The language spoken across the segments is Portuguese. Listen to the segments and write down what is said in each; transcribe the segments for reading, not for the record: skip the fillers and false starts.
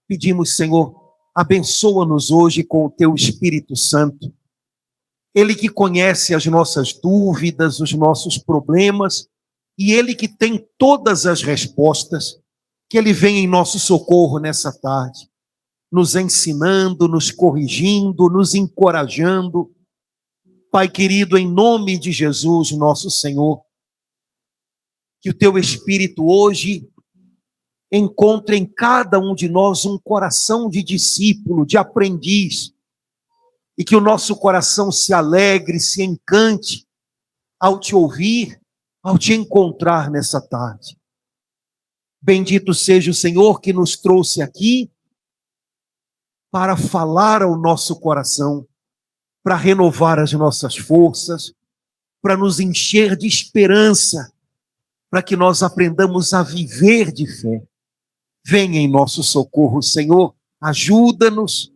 Pedimos, Senhor, abençoa-nos hoje com o Teu Espírito Santo. Ele que conhece as nossas dúvidas, os nossos problemas, e Ele que tem todas as respostas, que Ele venha em nosso socorro nessa tarde, nos ensinando, nos corrigindo, nos encorajando. Pai querido, em nome de Jesus, nosso Senhor, que o Teu Espírito hoje encontre em cada um de nós um coração de discípulo, de aprendiz, e que o nosso coração se alegre, se encante ao Te ouvir, ao Te encontrar nessa tarde. Bendito seja o Senhor que nos trouxe aqui para falar ao nosso coração, para renovar as nossas forças, para nos encher de esperança, para que nós aprendamos a viver de fé. Venha em nosso socorro, Senhor, ajuda-nos,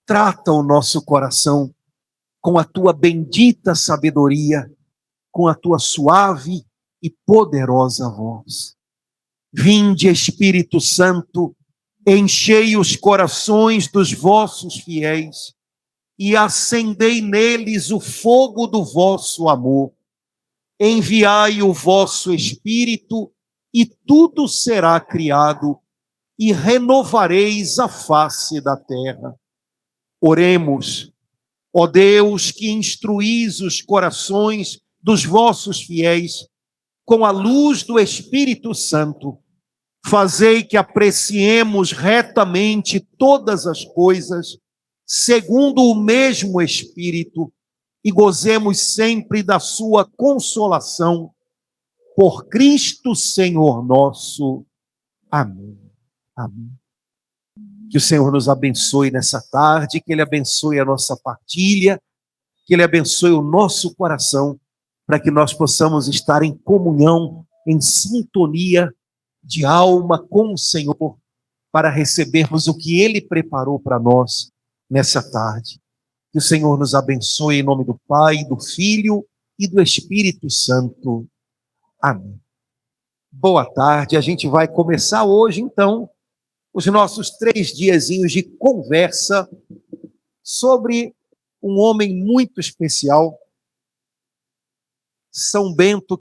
trata o nosso coração com a Tua bendita sabedoria, com a Tua suave e poderosa voz. Vinde, Espírito Santo, enchei os corações dos vossos fiéis e acendei neles o fogo do vosso amor. Enviai o vosso Espírito e tudo será criado e renovareis a face da terra. Oremos. Ó Deus, que instruís os corações dos vossos fiéis com a luz do Espírito Santo, fazei que apreciemos retamente todas as coisas, segundo o mesmo Espírito, e gozemos sempre da sua consolação. Por Cristo Senhor nosso. Amém. Amém. Que o Senhor nos abençoe nessa tarde, que Ele abençoe a nossa partilha, que Ele abençoe o nosso coração, para que nós possamos estar em comunhão, em sintonia de alma com o Senhor, para recebermos o que Ele preparou para nós nessa tarde. Que o Senhor nos abençoe em nome do Pai, do Filho e do Espírito Santo. Amém. Boa tarde, a gente vai começar hoje, então, os nossos 3 diazinhos de conversa sobre um homem muito especial, São Bento.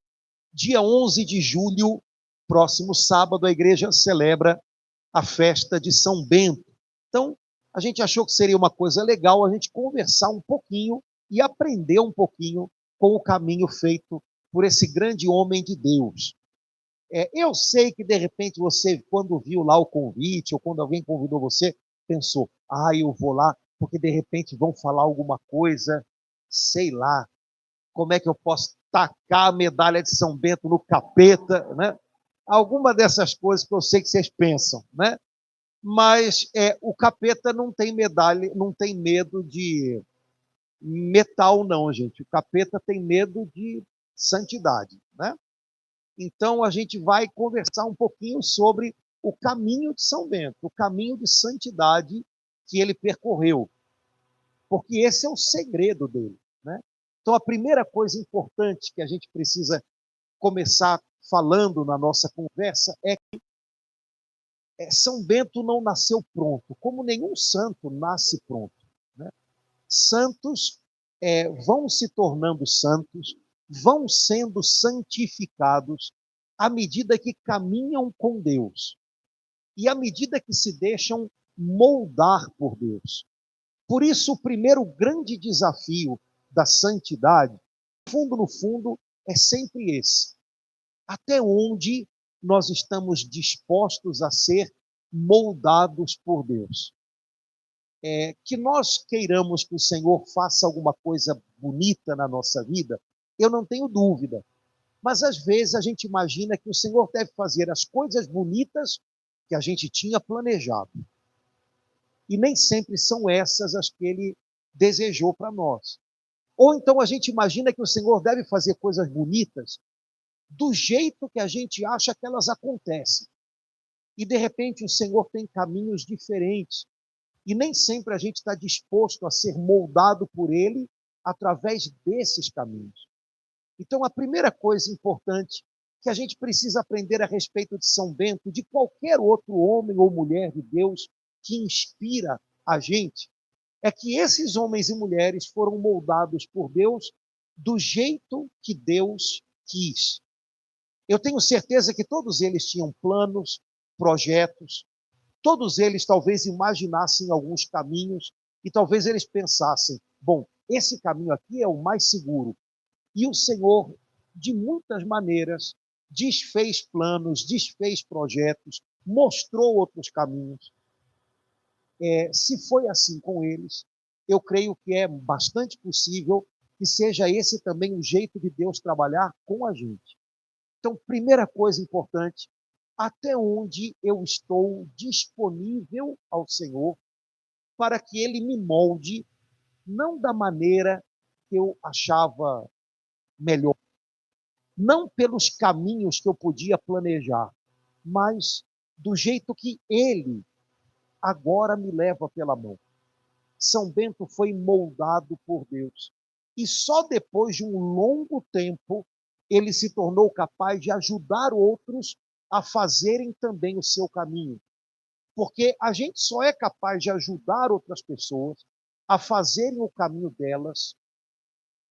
Dia 11 de julho, próximo sábado, a igreja celebra a festa de São Bento. Então, a gente achou que seria uma coisa legal a gente conversar um pouquinho e aprender um pouquinho com o caminho feito por esse grande homem de Deus. Eu sei que, de repente, você, quando viu lá o convite, ou quando alguém convidou você, pensou, eu vou lá, porque, de repente, vão falar alguma coisa, sei lá, como é que eu posso tacar a medalha de São Bento no capeta, né? Alguma dessas coisas que eu sei que vocês pensam, né? Mas o capeta não tem medalha, não tem medo de metal, não, gente. O capeta tem medo de santidade, né? Então, a gente vai conversar um pouquinho sobre o caminho de São Bento, o caminho de santidade que ele percorreu, porque esse é o segredo dele, né? Então, a primeira coisa importante que a gente precisa começar falando na nossa conversa é que São Bento não nasceu pronto, como nenhum santo nasce pronto, né? Santos vão se tornando santos, vão sendo santificados à medida que caminham com Deus e à medida que se deixam moldar por Deus. Por isso, o primeiro grande desafio da santidade, no fundo, é sempre esse. Até onde nós estamos dispostos a ser moldados por Deus? Que nós queiramos que o Senhor faça alguma coisa bonita na nossa vida, eu não tenho dúvida. Mas às vezes a gente imagina que o Senhor deve fazer as coisas bonitas que a gente tinha planejado. E nem sempre são essas as que Ele desejou para nós. Ou então a gente imagina que o Senhor deve fazer coisas bonitas do jeito que a gente acha que elas acontecem. E de repente o Senhor tem caminhos diferentes. E nem sempre a gente está disposto a ser moldado por Ele através desses caminhos. Então, a primeira coisa importante que a gente precisa aprender a respeito de São Bento, de qualquer outro homem ou mulher de Deus, que inspira a gente é que esses homens e mulheres foram moldados por Deus do jeito que Deus quis. Eu tenho certeza que todos eles tinham planos, projetos, todos eles talvez imaginassem alguns caminhos e talvez eles pensassem: bom, esse caminho aqui é o mais seguro. E o Senhor, de muitas maneiras, desfez planos, desfez projetos, mostrou outros caminhos. Se foi assim com eles, eu creio que é bastante possível que seja esse também o jeito de Deus trabalhar com a gente. Então, primeira coisa importante, até onde eu estou disponível ao Senhor para que Ele me molde, não da maneira que eu achava melhor, não pelos caminhos que eu podia planejar, mas do jeito que Ele agora me leva pela mão. São Bento foi moldado por Deus. E só depois de um longo tempo ele se tornou capaz de ajudar outros a fazerem também o seu caminho. Porque a gente só é capaz de ajudar outras pessoas a fazerem o caminho delas,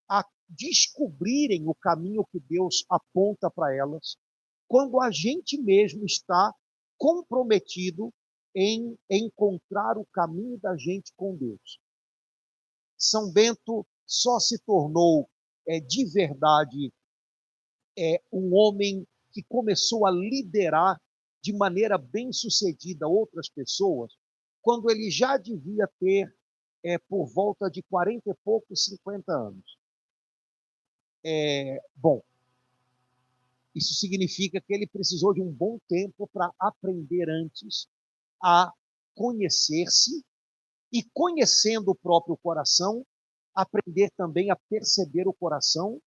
a descobrirem o caminho que Deus aponta para elas, quando a gente mesmo está comprometido em encontrar o caminho da gente com Deus. São Bento só se tornou de verdade um homem que começou a liderar de maneira bem-sucedida outras pessoas, quando ele já devia ter por volta de 40 e poucos, 50 anos. Bom, isso significa que ele precisou de um bom tempo para aprender antes a conhecer-se e, conhecendo o próprio coração, aprender também a perceber o coração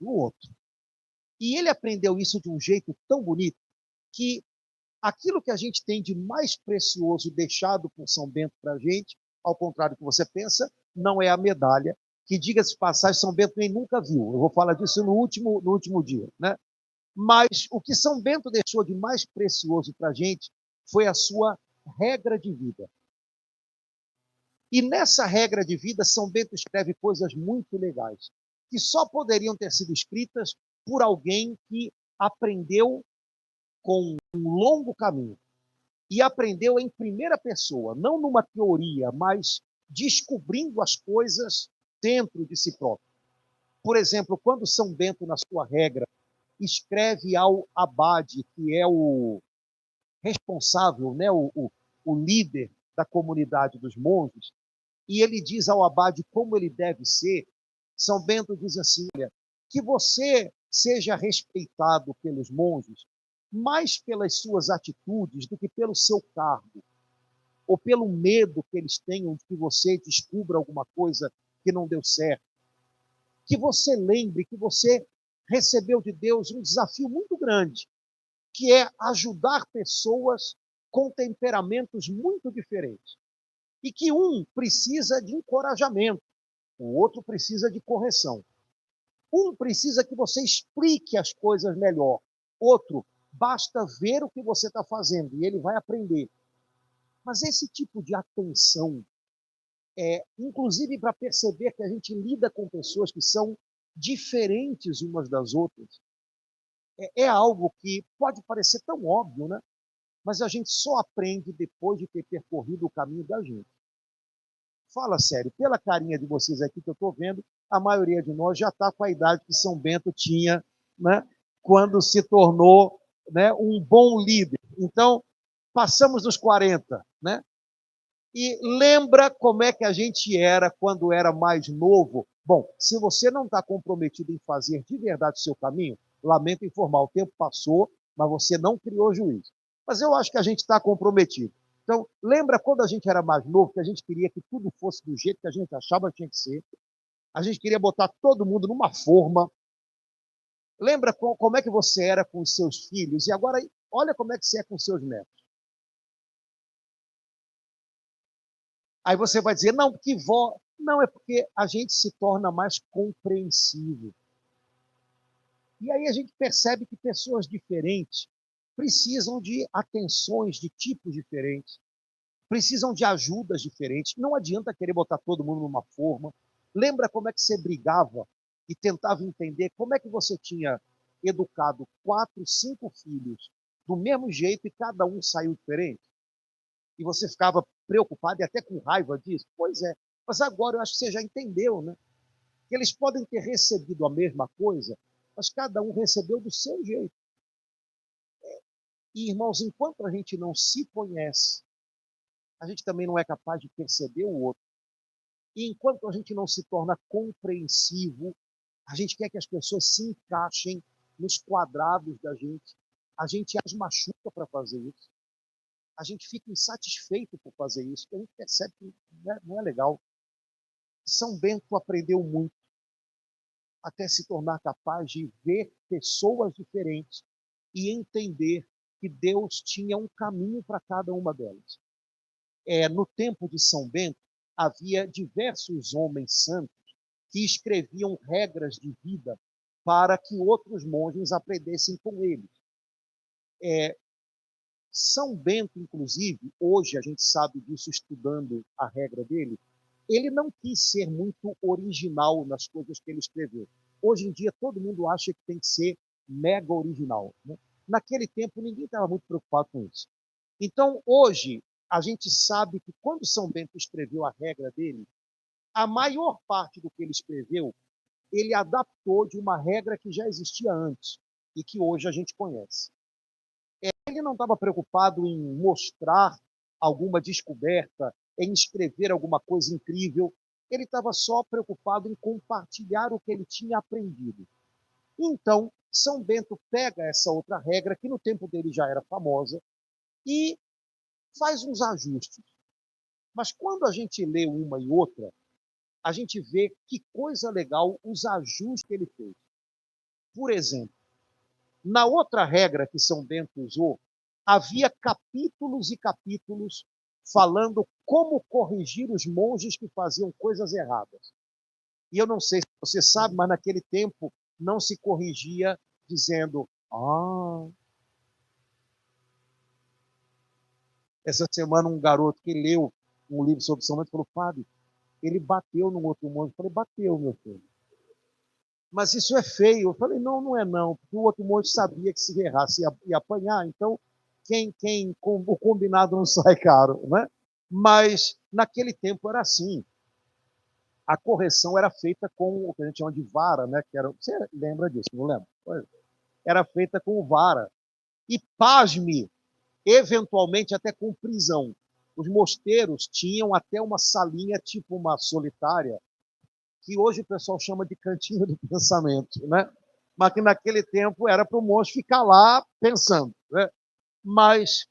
do outro. E ele aprendeu isso de um jeito tão bonito que aquilo que a gente tem de mais precioso deixado por São Bento para a gente, ao contrário do que você pensa, não é a medalha, que, diga-se de passagem, São Bento nem nunca viu. Eu vou falar disso no último dia, né? Mas o que São Bento deixou de mais precioso para a gente foi a sua regra de vida. E nessa regra de vida, São Bento escreve coisas muito legais, que só poderiam ter sido escritas por alguém que aprendeu com um longo caminho. E aprendeu em primeira pessoa, não numa teoria, mas descobrindo as coisas dentro de si próprio. Por exemplo, quando São Bento, na sua regra, escreve ao abade, que é o responsável, né, o líder da comunidade dos monges, e ele diz ao abade como ele deve ser, São Bento diz assim: olha, que você seja respeitado pelos monges mais pelas suas atitudes do que pelo seu cargo, ou pelo medo que eles tenham de que você descubra alguma coisa que não deu certo. Que você lembre que você recebeu de Deus um desafio muito grande, que é ajudar pessoas com temperamentos muito diferentes. E que um precisa de encorajamento, o outro precisa de correção. Um precisa que você explique as coisas melhor, outro basta ver o que você está fazendo e ele vai aprender. Mas esse tipo de atenção, inclusive para perceber que a gente lida com pessoas que são diferentes umas das outras, é algo que pode parecer tão óbvio, né? Mas a gente só aprende depois de ter percorrido o caminho da gente. Fala sério, pela carinha de vocês aqui que eu estou vendo, a maioria de nós já está com a idade que São Bento tinha, né, quando se tornou, né, um bom líder. Então, passamos dos 40, né? E lembra como é que a gente era quando era mais novo? Bom, se você não está comprometido em fazer de verdade o seu caminho, lamento informar, o tempo passou, mas você não criou juízo. Mas eu acho que a gente está comprometido. Então, lembra quando a gente era mais novo, que a gente queria que tudo fosse do jeito que a gente achava que tinha que ser? A gente queria botar todo mundo numa forma. Lembra como é que você era com os seus filhos? E agora, olha como é que você é com os seus netos. Aí você vai dizer, não, porque vó... Não, é porque a gente se torna mais compreensivo. E aí a gente percebe que pessoas diferentes precisam de atenções de tipos diferentes. precisam de ajudas diferentes. Não adianta querer botar todo mundo numa forma. Lembra como é que você brigava e tentava entender como é que você tinha educado 4, 5 filhos do mesmo jeito e cada um saiu diferente? E você ficava preocupado e até com raiva disso? Pois é. Mas agora eu acho que você já entendeu, né? Que eles podem ter recebido a mesma coisa, mas cada um recebeu do seu jeito. E, irmãos, enquanto a gente não se conhece, a gente também não é capaz de perceber o outro. E enquanto a gente não se torna compreensivo, a gente quer que as pessoas se encaixem nos quadrados da gente. A gente as machuca para fazer isso. A gente fica insatisfeito por fazer isso. A gente percebe que não é legal. São Bento aprendeu muito até se tornar capaz de ver pessoas diferentes e entender que Deus tinha um caminho para cada uma delas. No tempo de São Bento, havia diversos homens santos que escreviam regras de vida para que outros monges aprendessem com eles. São Bento, inclusive, hoje a gente sabe disso estudando a regra dele, ele não quis ser muito original nas coisas que ele escreveu. Hoje em dia, todo mundo acha que tem que ser mega original, né? Naquele tempo, ninguém estava muito preocupado com isso. Então, hoje, a gente sabe que quando São Bento escreveu a regra dele, a maior parte do que ele escreveu, ele adaptou de uma regra que já existia antes e que hoje a gente conhece. Ele não estava preocupado em mostrar alguma descoberta, em escrever alguma coisa incrível. Ele estava só preocupado em compartilhar o que ele tinha aprendido. Então, São Bento pega essa outra regra, que no tempo dele já era famosa, e faz uns ajustes. Mas quando a gente lê uma e outra, a gente vê que coisa legal os ajustes que ele fez. Por exemplo, na outra regra que São Bento usou, havia capítulos e capítulos falando como corrigir os monges que faziam coisas erradas. E eu não sei se você sabe, mas naquele tempo não se corrigia dizendo: essa semana um garoto que leu um livro sobre São Bento falou: padre, ele bateu num outro monge. Eu falei: bateu, meu filho. Mas isso é feio. Eu falei: não, não é não, porque o outro monge sabia que se errasse ia apanhar, então o combinado não sai caro, né? Mas naquele tempo era assim. A correção era feita com o que a gente chama de vara, né? Que era, você lembra disso? Não lembra? Era feita com vara. E pasme, eventualmente até com prisão. Os mosteiros tinham até uma salinha, tipo uma solitária, que hoje o pessoal chama de cantinho do pensamento, né? Mas que naquele tempo era para o moço ficar lá pensando, né? Mas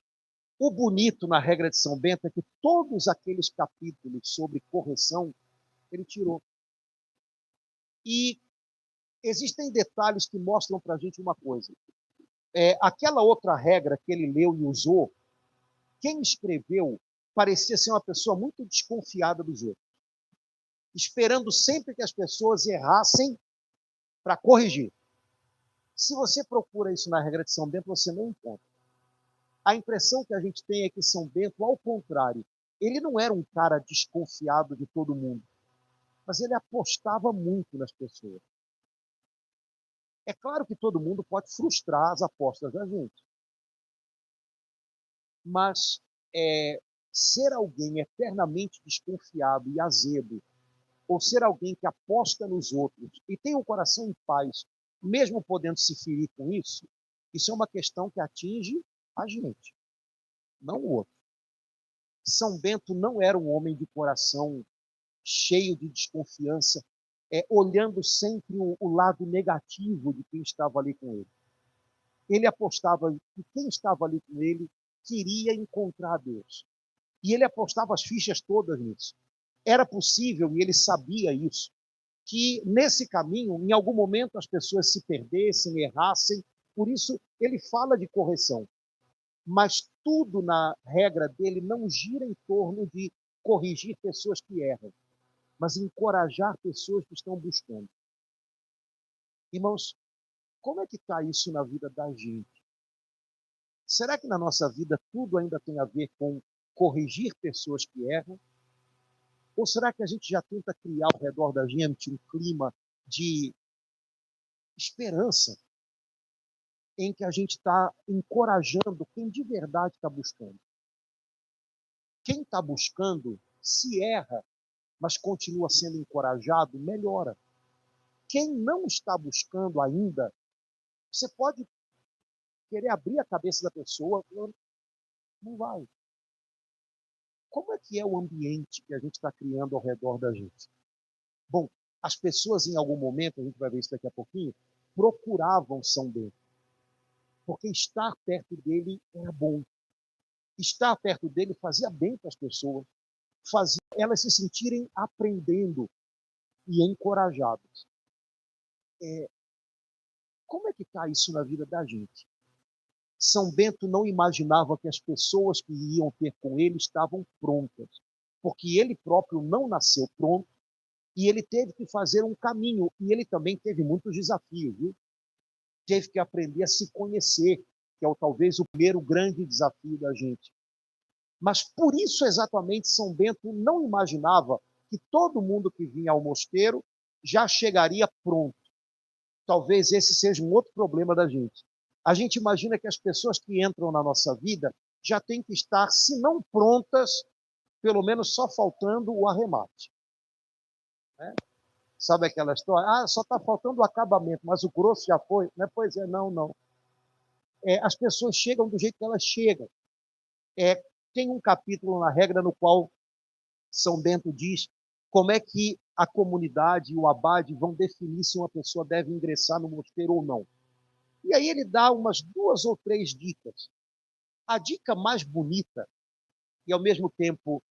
o bonito na regra de São Bento é que todos aqueles capítulos sobre correção ele tirou. E existem detalhes que mostram para a gente uma coisa. Aquela outra regra que ele leu e usou, quem escreveu parecia ser uma pessoa muito desconfiada dos outros, esperando sempre que as pessoas errassem para corrigir. Se você procura isso na regra de São Bento, você não encontra. A impressão que a gente tem é que São Bento, ao contrário, ele não era um cara desconfiado de todo mundo, mas ele apostava muito nas pessoas. É claro que todo mundo pode frustrar as apostas da gente, mas ser alguém eternamente desconfiado e azedo, ou ser alguém que aposta nos outros e tem o coração em paz, mesmo podendo se ferir com isso, isso é uma questão que atinge a gente, não o outro. São Bento não era um homem de coração cheio de desconfiança, olhando sempre o lado negativo de quem estava ali com ele. Ele apostava que quem estava ali com ele queria encontrar Deus. E ele apostava as fichas todas nisso. Era possível, e ele sabia isso, que nesse caminho, em algum momento, as pessoas se perdessem, errassem. Por isso, ele fala de correção. Mas tudo na regra dele não gira em torno de corrigir pessoas que erram, mas encorajar pessoas que estão buscando. Irmãos, como é que está isso na vida da gente? Será que na nossa vida tudo ainda tem a ver com corrigir pessoas que erram? Ou será que a gente já tenta criar ao redor da gente um clima de esperança em que a gente está encorajando quem de verdade está buscando? Quem está buscando, se erra, mas continua sendo encorajado, melhora. Quem não está buscando ainda, você pode querer abrir a cabeça da pessoa, não vai. Como é que é o ambiente que a gente está criando ao redor da gente? Bom, as pessoas em algum momento, a gente vai ver isso daqui a pouquinho, procuravam São Bento, porque estar perto dele era bom. Estar perto dele fazia bem para as pessoas, fazia elas se sentirem aprendendo e encorajadas. Como é que está isso na vida da gente? São Bento não imaginava que as pessoas que iam ter com ele estavam prontas, porque ele próprio não nasceu pronto e ele teve que fazer um caminho, e ele também teve muitos desafios, viu? Teve que aprender a se conhecer, que é talvez o primeiro grande desafio da gente. Mas por isso exatamente São Bento não imaginava que todo mundo que vinha ao mosteiro já chegaria pronto. Talvez esse seja um outro problema da gente. A gente imagina que as pessoas que entram na nossa vida já têm que estar, se não prontas, pelo menos só faltando o arremate. Né? Sabe aquela história? Ah, só está faltando o acabamento, mas o grosso já foi. Né? Pois é, não. As pessoas chegam do jeito que elas chegam. Tem um capítulo na regra no qual São Bento diz como é que a comunidade e o abade vão definir se uma pessoa deve ingressar no mosteiro ou não. E aí ele dá umas 2 ou 3 dicas. A dica mais bonita, e ao mesmo tempo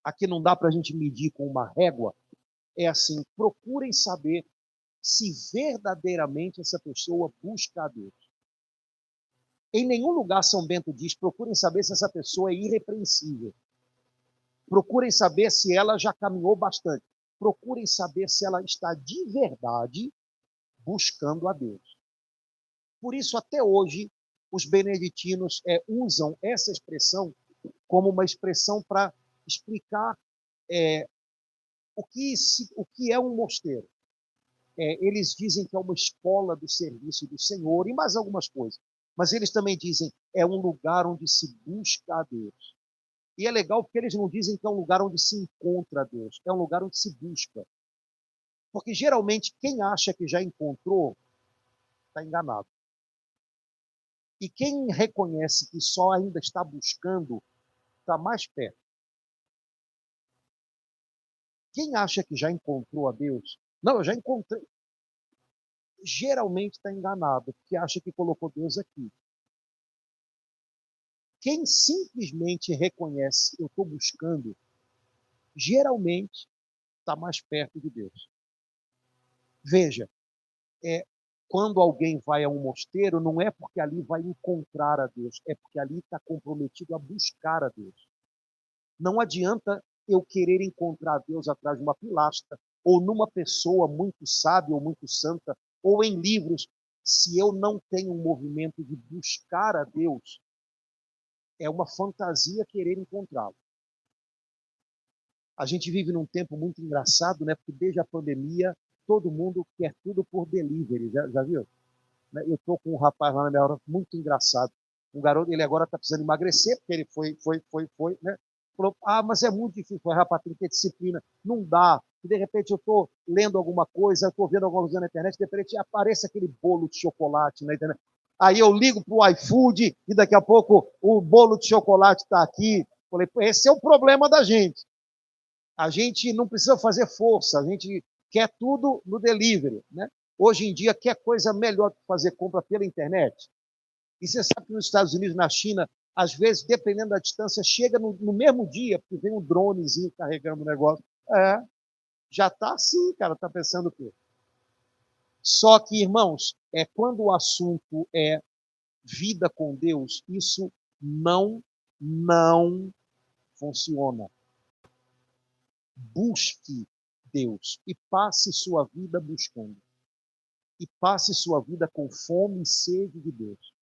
aqui não dá para a gente medir com uma régua, é assim: procurem saber se verdadeiramente essa pessoa busca a Deus. Em nenhum lugar São Bento diz: procurem saber se essa pessoa é irrepreensível. Procurem saber se ela já caminhou bastante. Procurem saber se ela está de verdade buscando a Deus. Por isso, até hoje, os beneditinos usam essa expressão como uma expressão para explicar o que é um mosteiro. Eles dizem que é uma escola do serviço do Senhor e mais algumas coisas. Mas eles também dizem é um lugar onde se busca a Deus. E é legal porque eles não dizem que é um lugar onde se encontra a Deus, é um lugar onde se busca. Porque geralmente quem acha que já encontrou está enganado. E quem reconhece que só ainda está buscando está mais perto. Quem acha que já encontrou a Deus, não, eu já encontrei, geralmente está enganado, porque acha que colocou Deus aqui. Quem simplesmente reconhece eu estou buscando, geralmente está mais perto de Deus. Veja, quando alguém vai a um mosteiro, não é porque ali vai encontrar a Deus, é porque ali está comprometido a buscar a Deus. Não adianta eu querer encontrar Deus atrás de uma pilastra, ou numa pessoa muito sábia ou muito santa, ou em livros, se eu não tenho um movimento de buscar a Deus. É uma fantasia querer encontrá-lo. A gente vive num tempo muito engraçado, né? Porque desde a pandemia, todo mundo quer tudo por delivery, já viu? Eu estou com um rapaz lá na minha hora muito engraçado. Um garoto, ele agora está precisando emagrecer, porque ele foi, né? Falou, mas é muito difícil. Falei, rapaz, tem que ter disciplina. Não dá. E de repente eu estou lendo alguma coisa, estou vendo alguma coisa na internet, de repente aparece aquele bolo de chocolate na internet. Aí eu ligo para o iFood e daqui a pouco o bolo de chocolate está aqui. Falei, esse é o problema da gente. A gente não precisa fazer força, a gente quer tudo no delivery, né? Hoje em dia, quer coisa melhor do que fazer compra pela internet? E você sabe que nos Estados Unidos, na China, às vezes, dependendo da distância, chega no mesmo dia, porque vem um dronezinho carregando o negócio. Já está assim, cara, está pensando o quê? Só que, irmãos, quando o assunto é vida com Deus, isso não funciona. Busque Deus e passe sua vida buscando. E passe sua vida com fome e sede de Deus.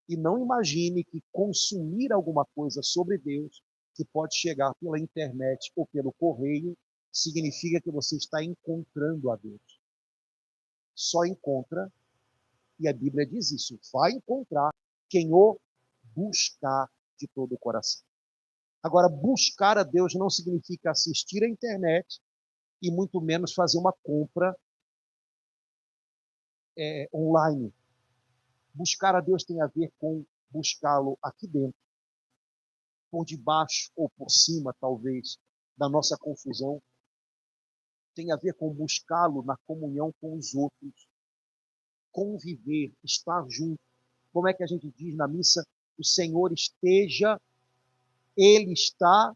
E não imagine que consumir alguma coisa sobre Deus, que pode chegar pela internet ou pelo correio, significa que você está encontrando a Deus. Só encontra, e a Bíblia diz isso, vai encontrar quem o buscar de todo o coração. Agora, buscar a Deus não significa assistir à internet e muito menos fazer uma compra online. Buscar a Deus tem a ver com buscá-lo aqui dentro, por debaixo ou por cima, talvez, da nossa confusão. Tem a ver com buscá-lo na comunhão com os outros, conviver, estar junto. Como é que a gente diz na missa? O Senhor esteja, Ele está.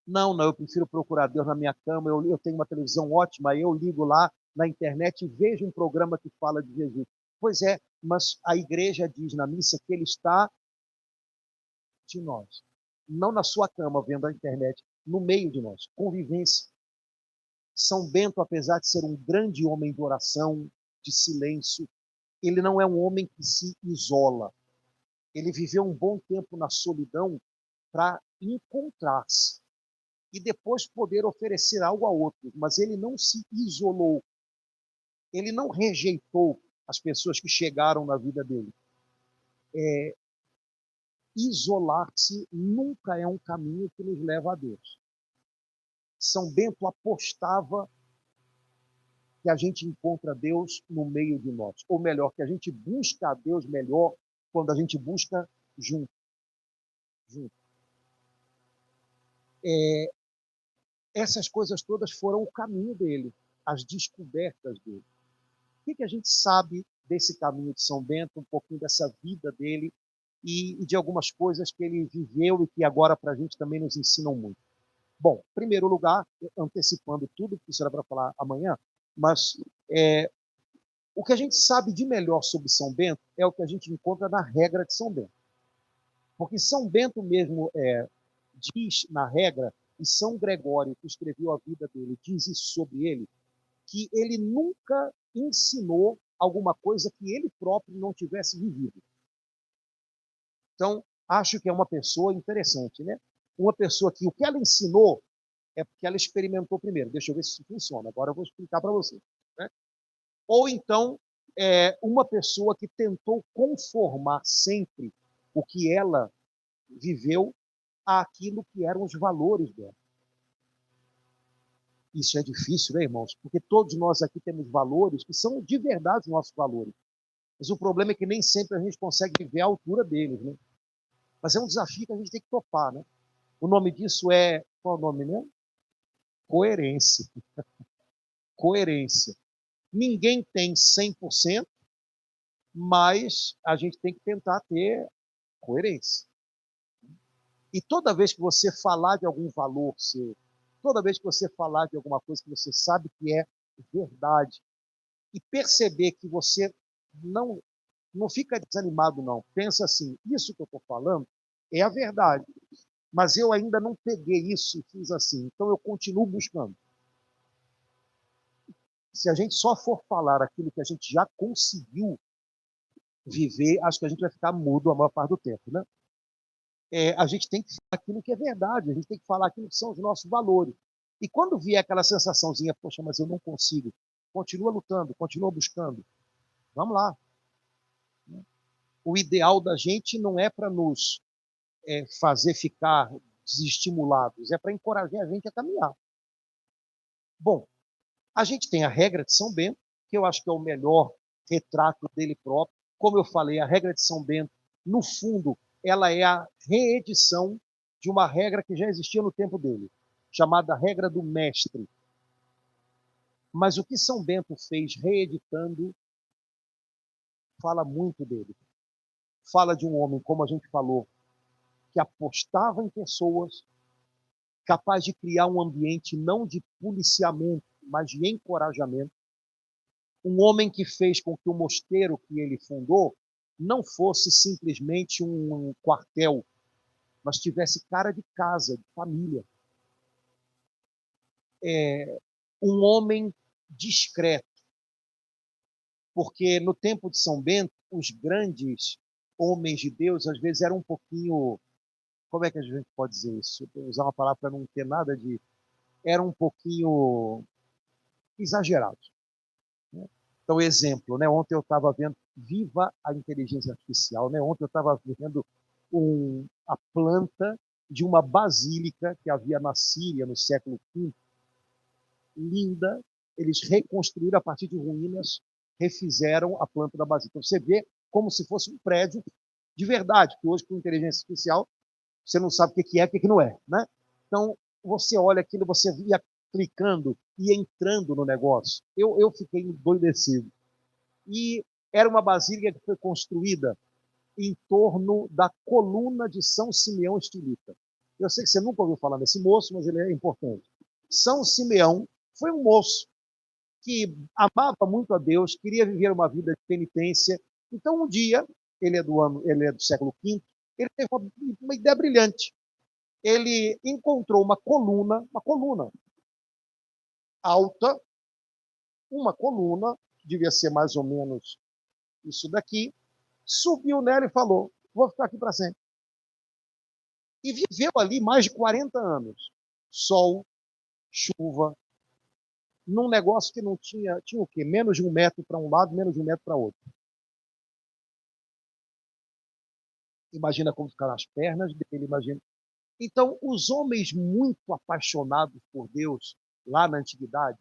Não, eu prefiro procurar Deus na minha cama. Eu tenho uma televisão ótima, eu ligo lá na internet e vejo um programa que fala de Jesus. Pois é, mas a igreja diz na missa que Ele está de nós. Não na sua cama, vendo a internet, no meio de nós. Convivência. São Bento, apesar de ser um grande homem de oração, de silêncio, ele não é um homem que se isola. Ele viveu um bom tempo na solidão para encontrar-se e depois poder oferecer algo a outros, mas ele não se isolou. Ele não rejeitou as pessoas que chegaram na vida dele. Isolar-se nunca é um caminho que nos leva a Deus. São Bento apostava que a gente encontra Deus no meio de nós. Ou melhor, que a gente busca a Deus melhor quando a gente busca junto. Essas coisas todas foram o caminho dele, as descobertas dele. O que a gente sabe desse caminho de São Bento, um pouquinho dessa vida dele e de algumas coisas que ele viveu e que agora para a gente também nos ensinam muito? Bom, em primeiro lugar, antecipando tudo, que isso era para falar amanhã, mas o que a gente sabe de melhor sobre São Bento é o que a gente encontra na regra de São Bento. Porque São Bento mesmo diz na regra, e São Gregório, que escreveu a vida dele, diz isso sobre ele, que ele nunca ensinou alguma coisa que ele próprio não tivesse vivido. Então, acho que é uma pessoa interessante, né? Uma pessoa que o que ela ensinou é porque ela experimentou primeiro. Deixa eu ver se isso funciona. Agora eu vou explicar para você. Né? Ou então, uma pessoa que tentou conformar sempre o que ela viveu àquilo que eram os valores dela. Isso é difícil, né, irmãos? Porque todos nós aqui temos valores que são de verdade os nossos valores. Mas o problema é que nem sempre a gente consegue ver a altura deles, né? Mas é um desafio que a gente tem que topar, né? O nome disso é... Qual é o nome mesmo? Coerência. Coerência. Ninguém tem 100%, mas a gente tem que tentar ter coerência. E toda vez que você falar de algum valor seu, toda vez que você falar de alguma coisa que você sabe que é verdade, e perceber que você não fica desanimado, não. Pensa assim, isso que eu estou falando é a verdade, mas eu ainda não peguei isso e fiz assim, então eu continuo buscando. Se a gente só for falar aquilo que a gente já conseguiu viver, acho que a gente vai ficar mudo a maior parte do tempo, né? A gente tem que falar aquilo que é verdade, a gente tem que falar aquilo que são os nossos valores. E quando vier aquela sensaçãozinha, poxa, mas eu não consigo, continua lutando, continua buscando. Vamos lá. O ideal da gente não é para nos fazer ficar desestimulados, é para encorajar a gente a caminhar. Bom, a gente tem a regra de São Bento, que eu acho que é o melhor retrato dele próprio. Como eu falei, a regra de São Bento, no fundo, ela é a reedição de uma regra que já existia no tempo dele, chamada regra do mestre. Mas o que São Bento fez reeditando fala muito dele. Fala de um homem, como a gente falou, que apostava em pessoas, capaz de criar um ambiente não de policiamento, mas de encorajamento. Um homem que fez com que o mosteiro que ele fundou não fosse simplesmente um quartel, mas tivesse cara de casa, de família. Um homem discreto, Porque no tempo de São Bento, os grandes homens de Deus, às vezes, eram um pouquinho, como é que a gente pode dizer isso? Vou usar uma palavra para não ter nada de... Eram um pouquinho exagerados. Né? Então, exemplo, né? Ontem eu estava vendo, viva a inteligência artificial, né? Ontem eu estava vendo a planta de uma basílica que havia na Síria no século V, linda, eles reconstruíram a partir de ruínas, refizeram a planta da basílica. Então, você vê como se fosse um prédio de verdade, que hoje com inteligência artificial você não sabe o que é e o que não é, né? Então, você olha aquilo, você ia clicando e entrando no negócio. Eu fiquei endoidecido. E era uma basílica que foi construída em torno da coluna de São Simeão Estilita. Eu sei que você nunca ouviu falar desse moço, mas ele é importante. São Simeão foi um moço que amava muito a Deus, queria viver uma vida de penitência. Então, um dia, ele é do século V, ele teve uma ideia brilhante. Ele encontrou uma coluna alta, uma coluna, que devia ser mais ou menos isso daqui, subiu nela e falou: vou ficar aqui para sempre. E viveu ali mais de 40 anos. Sol, chuva, num negócio que não tinha o quê? Menos de 1 metro para um lado, menos de 1 metro para outro. Imagina como ficaram as pernas dele, imagina. Então, os homens muito apaixonados por Deus, lá na antiguidade,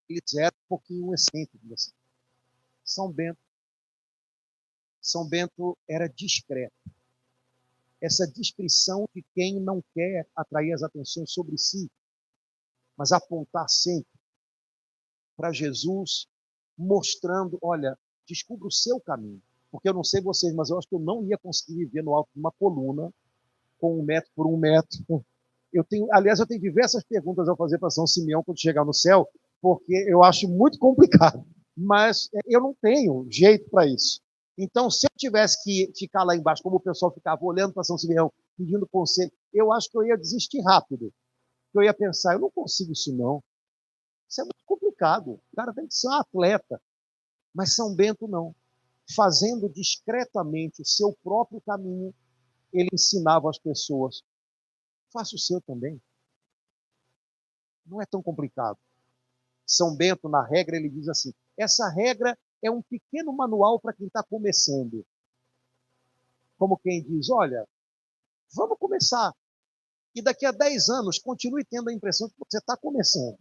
eles eram um pouquinho excêntricos. Assim. São Bento era discreto. Essa descrição de quem não quer atrair as atenções sobre si, mas apontar sempre para Jesus, mostrando, olha, descubra o seu caminho. Porque eu não sei vocês, mas eu acho que eu não ia conseguir viver no alto de uma coluna, com 1 metro por 1 metro. Aliás, eu tenho diversas perguntas a fazer para São Simeão quando chegar no céu, porque eu acho muito complicado. Mas eu não tenho jeito para isso. Então, se eu tivesse que ficar lá embaixo, como o pessoal ficava olhando para São Simeão, pedindo conselho, eu acho que eu ia desistir rápido. Eu ia pensar, eu não consigo isso não. Isso é muito complicado. O cara tem que ser um atleta. Mas São Bento não. Fazendo discretamente o seu próprio caminho, ele ensinava as pessoas: faça o seu também. Não é tão complicado. São Bento, na regra, ele diz assim: essa regra é um pequeno manual para quem está começando. Como quem diz, olha, vamos começar. E daqui a 10 anos, continue tendo a impressão de que você está começando.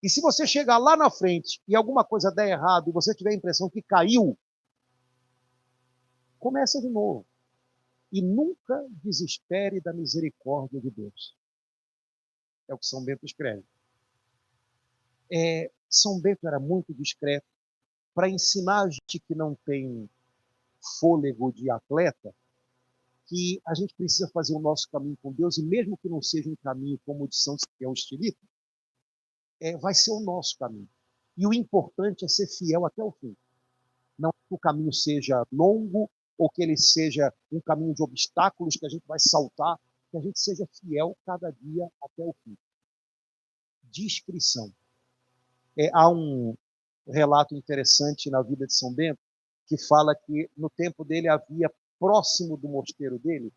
E se você chegar lá na frente e alguma coisa der errado e você tiver a impressão que caiu, começa de novo. E nunca desespere da misericórdia de Deus. É o que São Bento escreve. São Bento era muito discreto para ensinar a gente que não tem fôlego de atleta, que a gente precisa fazer o nosso caminho com Deus, e mesmo que não seja um caminho como o de São Simeão Estilita, vai ser o nosso caminho. E o importante é ser fiel até o fim. Não que o caminho seja longo, ou que ele seja um caminho de obstáculos que a gente vai saltar, que a gente seja fiel cada dia até o fim. Discrição. Há um relato interessante na vida de São Bento, que fala que no tempo dele havia, próximo do mosteiro dele,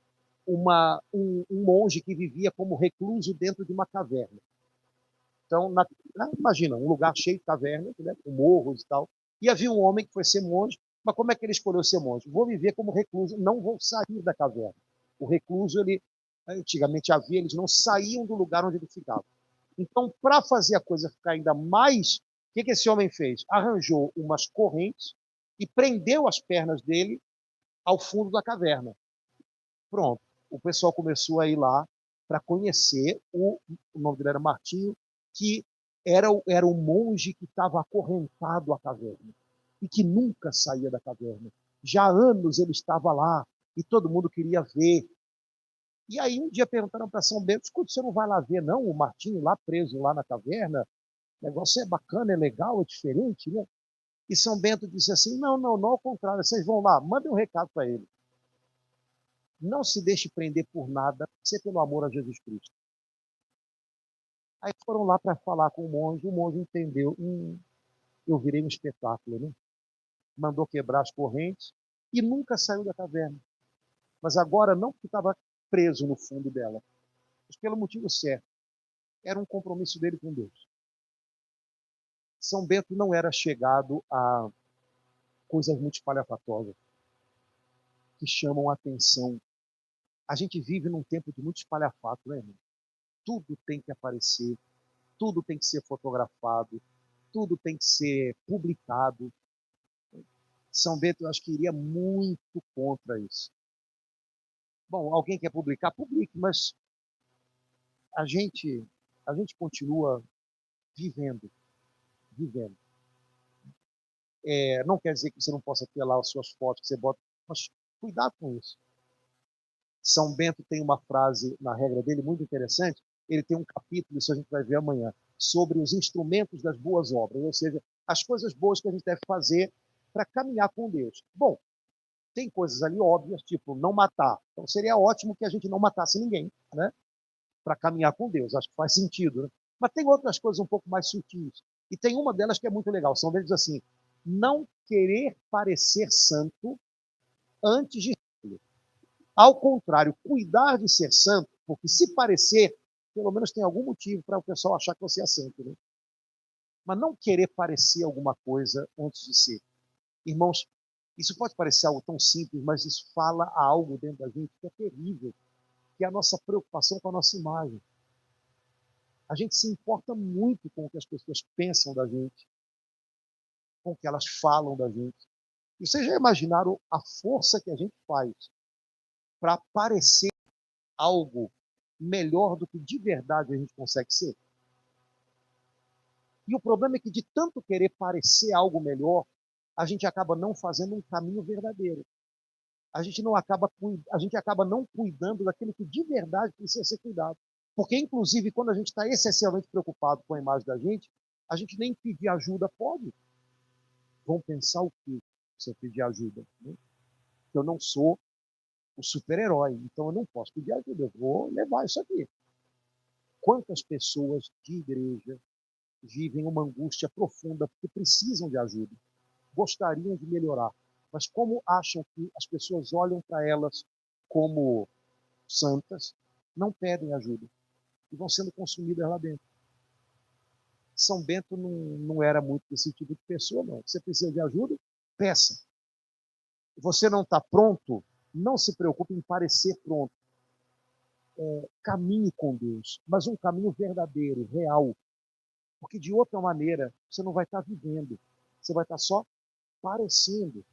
um monge que vivia como recluso dentro de uma caverna. Então, imagina, um lugar cheio de cavernas, né, com morros e tal, e havia um homem que foi ser monge, mas como é que ele escolheu ser monge? Vou viver como recluso, não vou sair da caverna. O recluso, antigamente havia, eles não saíam do lugar onde ele ficava. Então, para fazer a coisa ficar ainda mais, o que esse homem fez? Arranjou umas correntes e prendeu as pernas dele ao fundo da caverna. Pronto. O pessoal começou a ir lá para conhecer, o nome dele era Martinho, que era o monge que estava acorrentado à caverna e que nunca saía da caverna. Já há anos ele estava lá e todo mundo queria ver. E aí um dia perguntaram para São Bento: escuta, você não vai lá ver não, o Martinho lá preso lá na caverna? O negócio é bacana, é legal, é diferente, né? E São Bento disse assim: não, ao contrário, vocês vão lá, mandem um recado para ele. Não se deixe prender por nada, ser pelo amor a Jesus Cristo. Aí foram lá para falar com o monge entendeu, eu virei um espetáculo, né? Mandou quebrar as correntes e nunca saiu da caverna. Mas agora não porque estava preso no fundo dela, mas pelo motivo certo. Era um compromisso dele com Deus. São Bento não era chegado a coisas muito espalhafatosas que chamam a atenção. A gente vive num tempo de muito espalhafato, né, irmão? Tudo tem que aparecer, tudo tem que ser fotografado, tudo tem que ser publicado. São Bento, eu acho que iria muito contra isso. Bom, alguém quer publicar? Publique, mas a gente, a gente continua vivendo, vivendo. Não quer dizer que você não possa ter lá as suas fotos que você bota, mas cuidado com isso. São Bento tem uma frase na regra dele muito interessante. Ele tem um capítulo, isso a gente vai ver amanhã, sobre os instrumentos das boas obras, ou seja, as coisas boas que a gente deve fazer para caminhar com Deus. Bom, tem coisas ali óbvias, tipo não matar. Então seria ótimo que a gente não matasse ninguém, né? Para caminhar com Deus. Acho que faz sentido, né? Mas tem outras coisas um pouco mais sutis. E tem uma delas que é muito legal. São deles assim: não querer parecer santo antes de ser. Ao contrário, cuidar de ser santo, porque se parecer, pelo menos tem algum motivo para o pessoal achar que você é santo, né? Mas não querer parecer alguma coisa antes de ser. Irmãos, isso pode parecer algo tão simples, mas isso fala a algo dentro da gente que é terrível, que é a nossa preocupação com a nossa imagem. A gente se importa muito com o que as pessoas pensam da gente, com o que elas falam da gente. E vocês já imaginaram a força que a gente faz para parecer algo melhor do que de verdade a gente consegue ser? E o problema é que de tanto querer parecer algo melhor, a gente acaba não fazendo um caminho verdadeiro. A gente acaba não cuidando daquilo que de verdade precisa ser cuidado. Porque, inclusive, quando a gente está excessivamente preocupado com a imagem da gente, a gente nem pedir ajuda pode. Vão pensar o quê se eu pedir ajuda? Né? Eu não sou o super-herói, então eu não posso pedir ajuda, eu vou levar isso aqui. Quantas pessoas de igreja vivem uma angústia profunda porque precisam de ajuda, gostariam de melhorar, mas como acham que as pessoas olham para elas como santas, não pedem ajuda e vão sendo consumidas lá dentro. São Bento não era muito desse tipo de pessoa, não. Você precisa de ajuda? Peça. Você não está pronto? Não se preocupe em parecer pronto. Caminhe com Deus, mas um caminho verdadeiro, real. Porque de outra maneira, você não vai estar vivendo. Você vai estar só parecendo.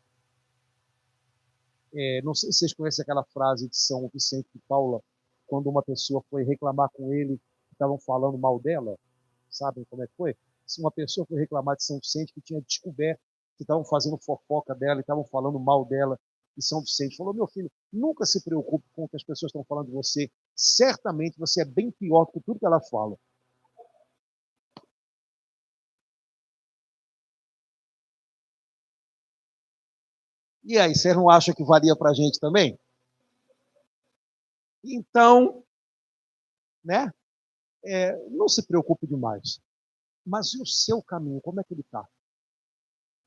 Não sei se vocês conhecem aquela frase de São Vicente de Paula, quando uma pessoa foi reclamar com ele, estavam falando mal dela. Sabem como é que foi? Se uma pessoa foi reclamar de São Vicente que tinha descoberto que estavam fazendo fofoca dela e estavam falando mal dela, e São Vicente falou: meu filho, nunca se preocupe com o que as pessoas estão falando de você. Certamente você é bem pior do que tudo que ela fala. E aí, você não acha que valia para a gente também? Então, né? Não se preocupe demais. Mas e o seu caminho, como é que ele está?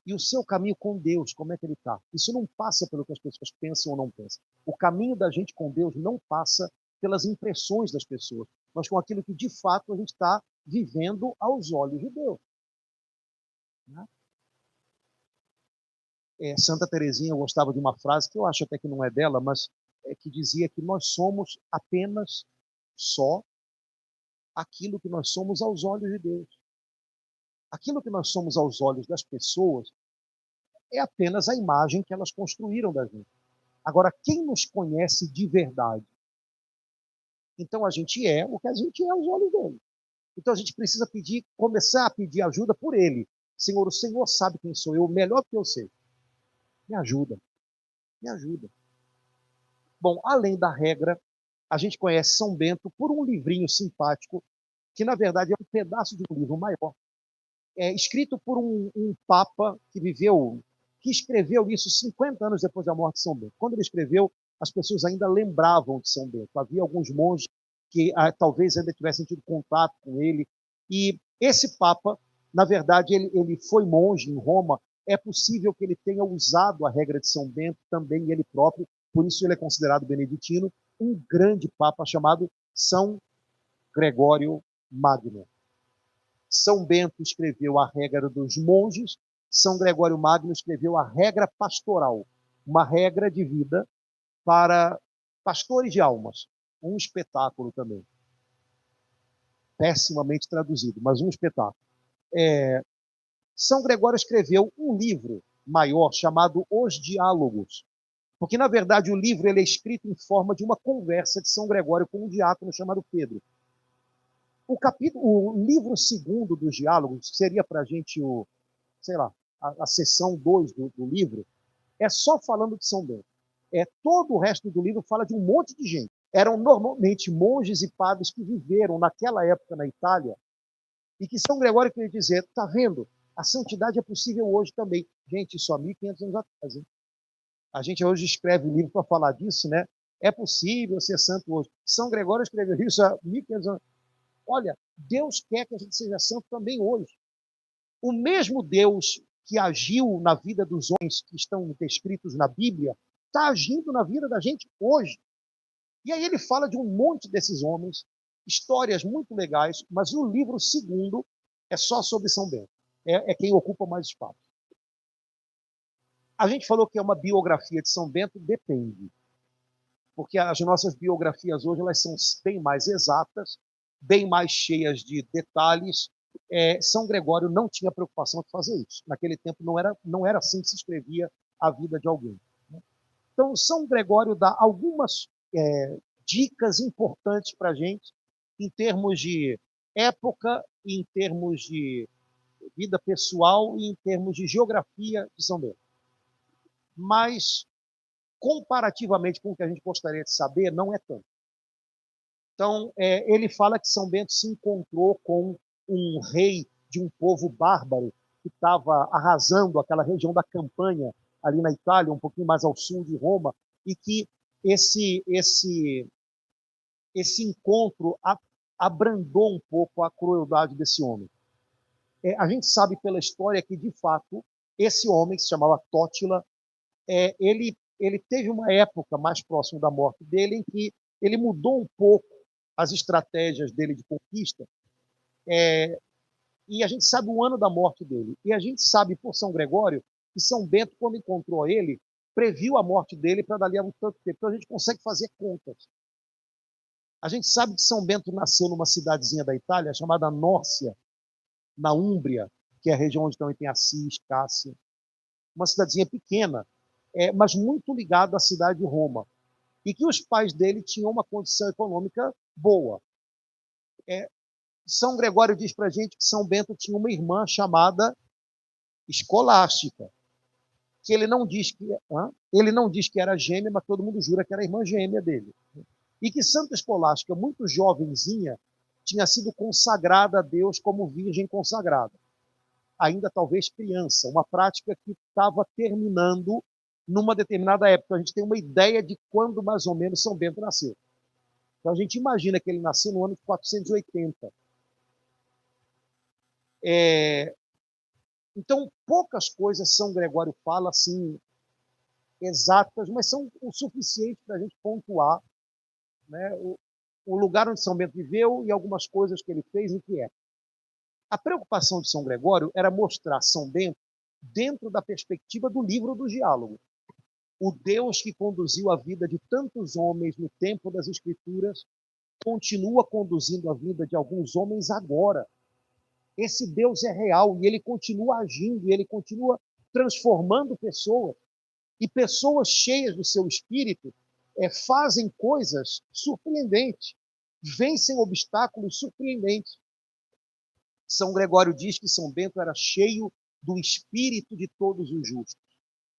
E o seu caminho com Deus, como é que ele está? Isso não passa pelo que as pessoas pensam ou não pensam. O caminho da gente com Deus não passa pelas impressões das pessoas, mas com aquilo que de fato a gente está vivendo aos olhos de Deus. Né? Santa Teresinha gostava de uma frase que eu acho até que não é dela, mas que dizia que nós somos apenas só aquilo que nós somos aos olhos de Deus. Aquilo que nós somos aos olhos das pessoas é apenas a imagem que elas construíram da gente. Agora, quem nos conhece de verdade? Então a gente é o que a gente é aos olhos dele. Então a gente precisa começar a pedir ajuda por ele. Senhor, o Senhor sabe quem sou eu, melhor que eu sei. Me ajuda, me ajuda. Bom, além da regra, a gente conhece São Bento por um livrinho simpático, que na verdade é um pedaço de um livro maior, escrito por um papa que escreveu isso 50 anos depois da morte de São Bento. Quando ele escreveu, as pessoas ainda lembravam de São Bento. Havia alguns monges que talvez ainda tivessem tido contato com ele. E esse papa Na verdade, ele foi monge em Roma. É possível que ele tenha usado a regra de São Bento também ele próprio, por isso ele é considerado beneditino, um grande papa chamado São Gregório Magno. São Bento escreveu a regra dos monges, São Gregório Magno escreveu a regra pastoral, uma regra de vida para pastores de almas. Um espetáculo também. Pessimamente traduzido, mas um espetáculo. São Gregório escreveu um livro maior chamado Os Diálogos, porque, na verdade, o livro ele é escrito em forma de uma conversa de São Gregório com um diácono chamado Pedro. O livro segundo dos diálogos, que seria para a gente sei lá, a seção 2 do livro, é só falando de São Bento. Todo o resto do livro fala de um monte de gente. Eram normalmente monges e padres que viveram naquela época na Itália e que São Gregório queria dizer, tá vendo? A santidade é possível hoje também. Gente, isso há 1500 anos atrás. Hein? A gente hoje escreve livro para falar disso, né? É possível ser santo hoje. São Gregório escreveu isso há 1500 anos. Olha, Deus quer que a gente seja santo também hoje. O mesmo Deus que agiu na vida dos homens que estão descritos na Bíblia, está agindo na vida da gente hoje. E aí ele fala de um monte desses homens, histórias muito legais, mas o livro segundo é só sobre São Bento. É quem ocupa mais espaço. A gente falou que é uma biografia de São Bento, depende. Porque as nossas biografias hoje elas são bem mais exatas, bem mais cheias de detalhes. São Gregório não tinha preocupação de fazer isso. Naquele tempo não era assim que se escrevia a vida de alguém. Então, São Gregório dá algumas dicas importantes para a gente em termos de época, em termos de vida pessoal e em termos de geografia de São Bento. Mas, comparativamente com o que a gente gostaria de saber, não é tanto. Então, ele fala que São Bento se encontrou com um rei de um povo bárbaro que estava arrasando aquela região da Campanha, ali na Itália, um pouquinho mais ao sul de Roma, e que esse encontro abrandou um pouco a crueldade desse homem. A gente sabe pela história que, de fato, esse homem, que se chamava Tótila, ele teve uma época mais próximo da morte dele em que ele mudou um pouco as estratégias dele de conquista, e a gente sabe o ano da morte dele. E a gente sabe, por São Gregório, que São Bento, quando encontrou ele, previu a morte dele para dali a um tanto tempo. Então a gente consegue fazer contas. A gente sabe que São Bento nasceu numa cidadezinha da Itália chamada Nórcia, na Úmbria, que é a região onde também tem Assis, Cássia. Uma cidadezinha pequena, mas muito ligada à cidade de Roma. E que os pais dele tinham uma condição econômica boa. São Gregório diz para a gente que São Bento tinha uma irmã chamada Escolástica, que ele não diz que era gêmea, mas todo mundo jura que era a irmã gêmea dele. E que Santa Escolástica, muito jovenzinha, tinha sido consagrada a Deus como virgem consagrada. Ainda talvez criança, uma prática que estava terminando numa determinada época. A gente tem uma ideia de quando mais ou menos São Bento nasceu. Então a gente imagina que ele nasceu no ano de 480. Então, poucas coisas São Gregório fala assim, exatas, mas são o suficiente para a gente pontuar, né, o lugar onde São Bento viveu e algumas coisas que ele fez e que é. A preocupação de São Gregório era mostrar São Bento dentro da perspectiva do livro dos diálogos. O Deus que conduziu a vida de tantos homens no tempo das Escrituras continua conduzindo a vida de alguns homens agora. Esse Deus é real e ele continua agindo, e ele continua transformando pessoas. E pessoas cheias do seu espírito fazem coisas surpreendentes, vencem obstáculos surpreendentes. São Gregório diz que São Bento era cheio do espírito de todos os justos.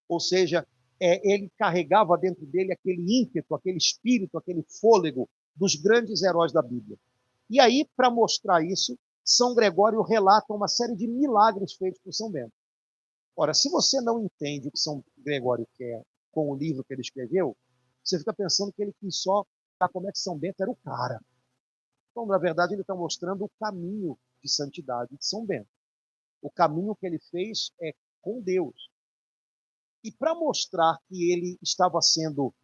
Ou seja, ele carregava dentro dele aquele ímpeto, aquele espírito, aquele fôlego dos grandes heróis da Bíblia. E aí, para mostrar isso, São Gregório relata uma série de milagres feitos por São Bento. Ora, se você não entende o que São Gregório quer com o livro que ele escreveu, você fica pensando que ele quis só como é que São Bento era o cara. Então, na verdade, ele está mostrando o caminho de santidade de São Bento. O caminho que ele fez é com Deus. E para mostrar que ele estava sendo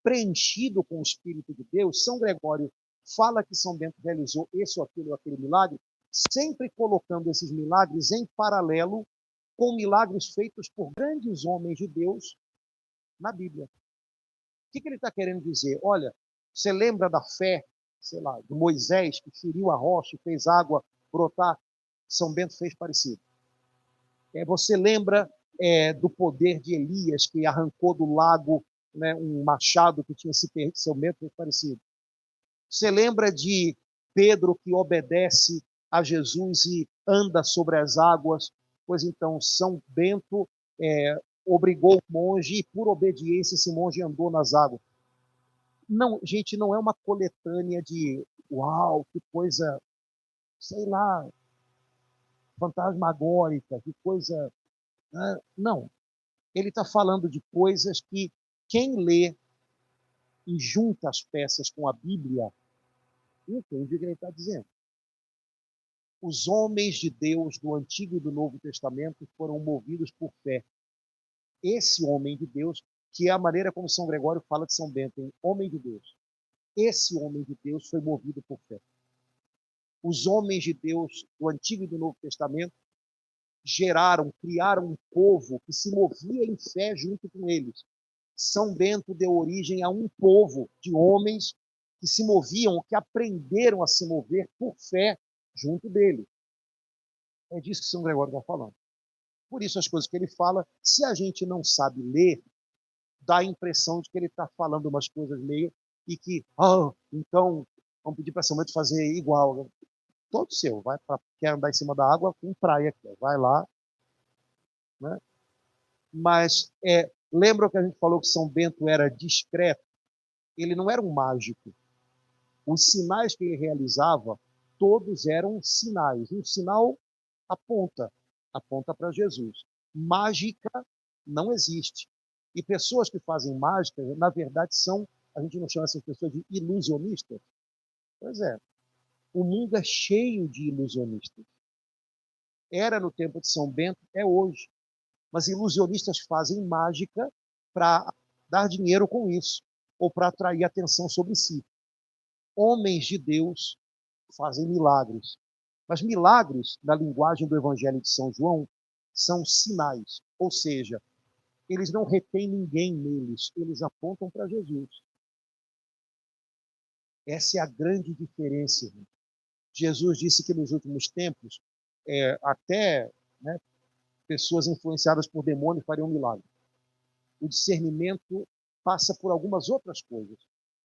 preenchido com o Espírito de Deus, São Gregório fala que São Bento realizou esse ou aquele milagre, sempre colocando esses milagres em paralelo com milagres feitos por grandes homens de Deus na Bíblia. O que ele está querendo dizer? Olha, você lembra da fé, sei lá, de Moisés, que feriu a rocha e fez água brotar? São Bento fez parecido. Você lembra do poder de Elias, que arrancou do lago, né, um machado que tinha se perdido? São Bento fez parecido. Você lembra de Pedro, que obedece a Jesus e anda sobre as águas? Pois então, São Bento obrigou o monge e, por obediência, esse monge andou nas águas. Não, gente, não é uma coletânea de uau, que coisa, sei lá, fantasmagórica, que coisa. Não. Ele está falando de coisas que quem lê e junta as peças com a Bíblia entende o que ele está dizendo. Os homens de Deus do Antigo e do Novo Testamento foram movidos por fé. Esse homem de Deus, que é a maneira como São Gregório fala de São Bento, hein? Homem de Deus. Esse homem de Deus foi movido por fé. Os homens de Deus do Antigo e do Novo Testamento criaram um povo que se movia em fé junto com eles. São Bento deu origem a um povo de homens que se moviam, que aprenderam a se mover por fé junto dele. É disso que São Gregório está falando. Por isso, as coisas que ele fala, se a gente não sabe ler, dá a impressão de que ele está falando umas coisas meio e que, então, vamos pedir para São Bento fazer igual. Todo seu, quer andar em cima da água, com praia aqui, vai lá. Né? Mas lembra que a gente falou que São Bento era discreto? Ele não era um mágico. Os sinais que ele realizava, todos eram sinais. Um sinal aponta para Jesus. Mágica não existe. E pessoas que fazem mágica, na verdade, a gente não chama essas pessoas de ilusionistas? Pois é. O mundo é cheio de ilusionistas. Era no tempo de São Bento, é hoje. Mas ilusionistas fazem mágica para dar dinheiro com isso, ou para atrair atenção sobre si. Homens de Deus fazem milagres. Mas milagres, na linguagem do Evangelho de São João, são sinais. Ou seja, eles não retêm ninguém neles, eles apontam para Jesus. Essa é a grande diferença, irmão. Jesus disse que nos últimos tempos, até pessoas influenciadas por demônio fariam milagre. O discernimento passa por algumas outras coisas.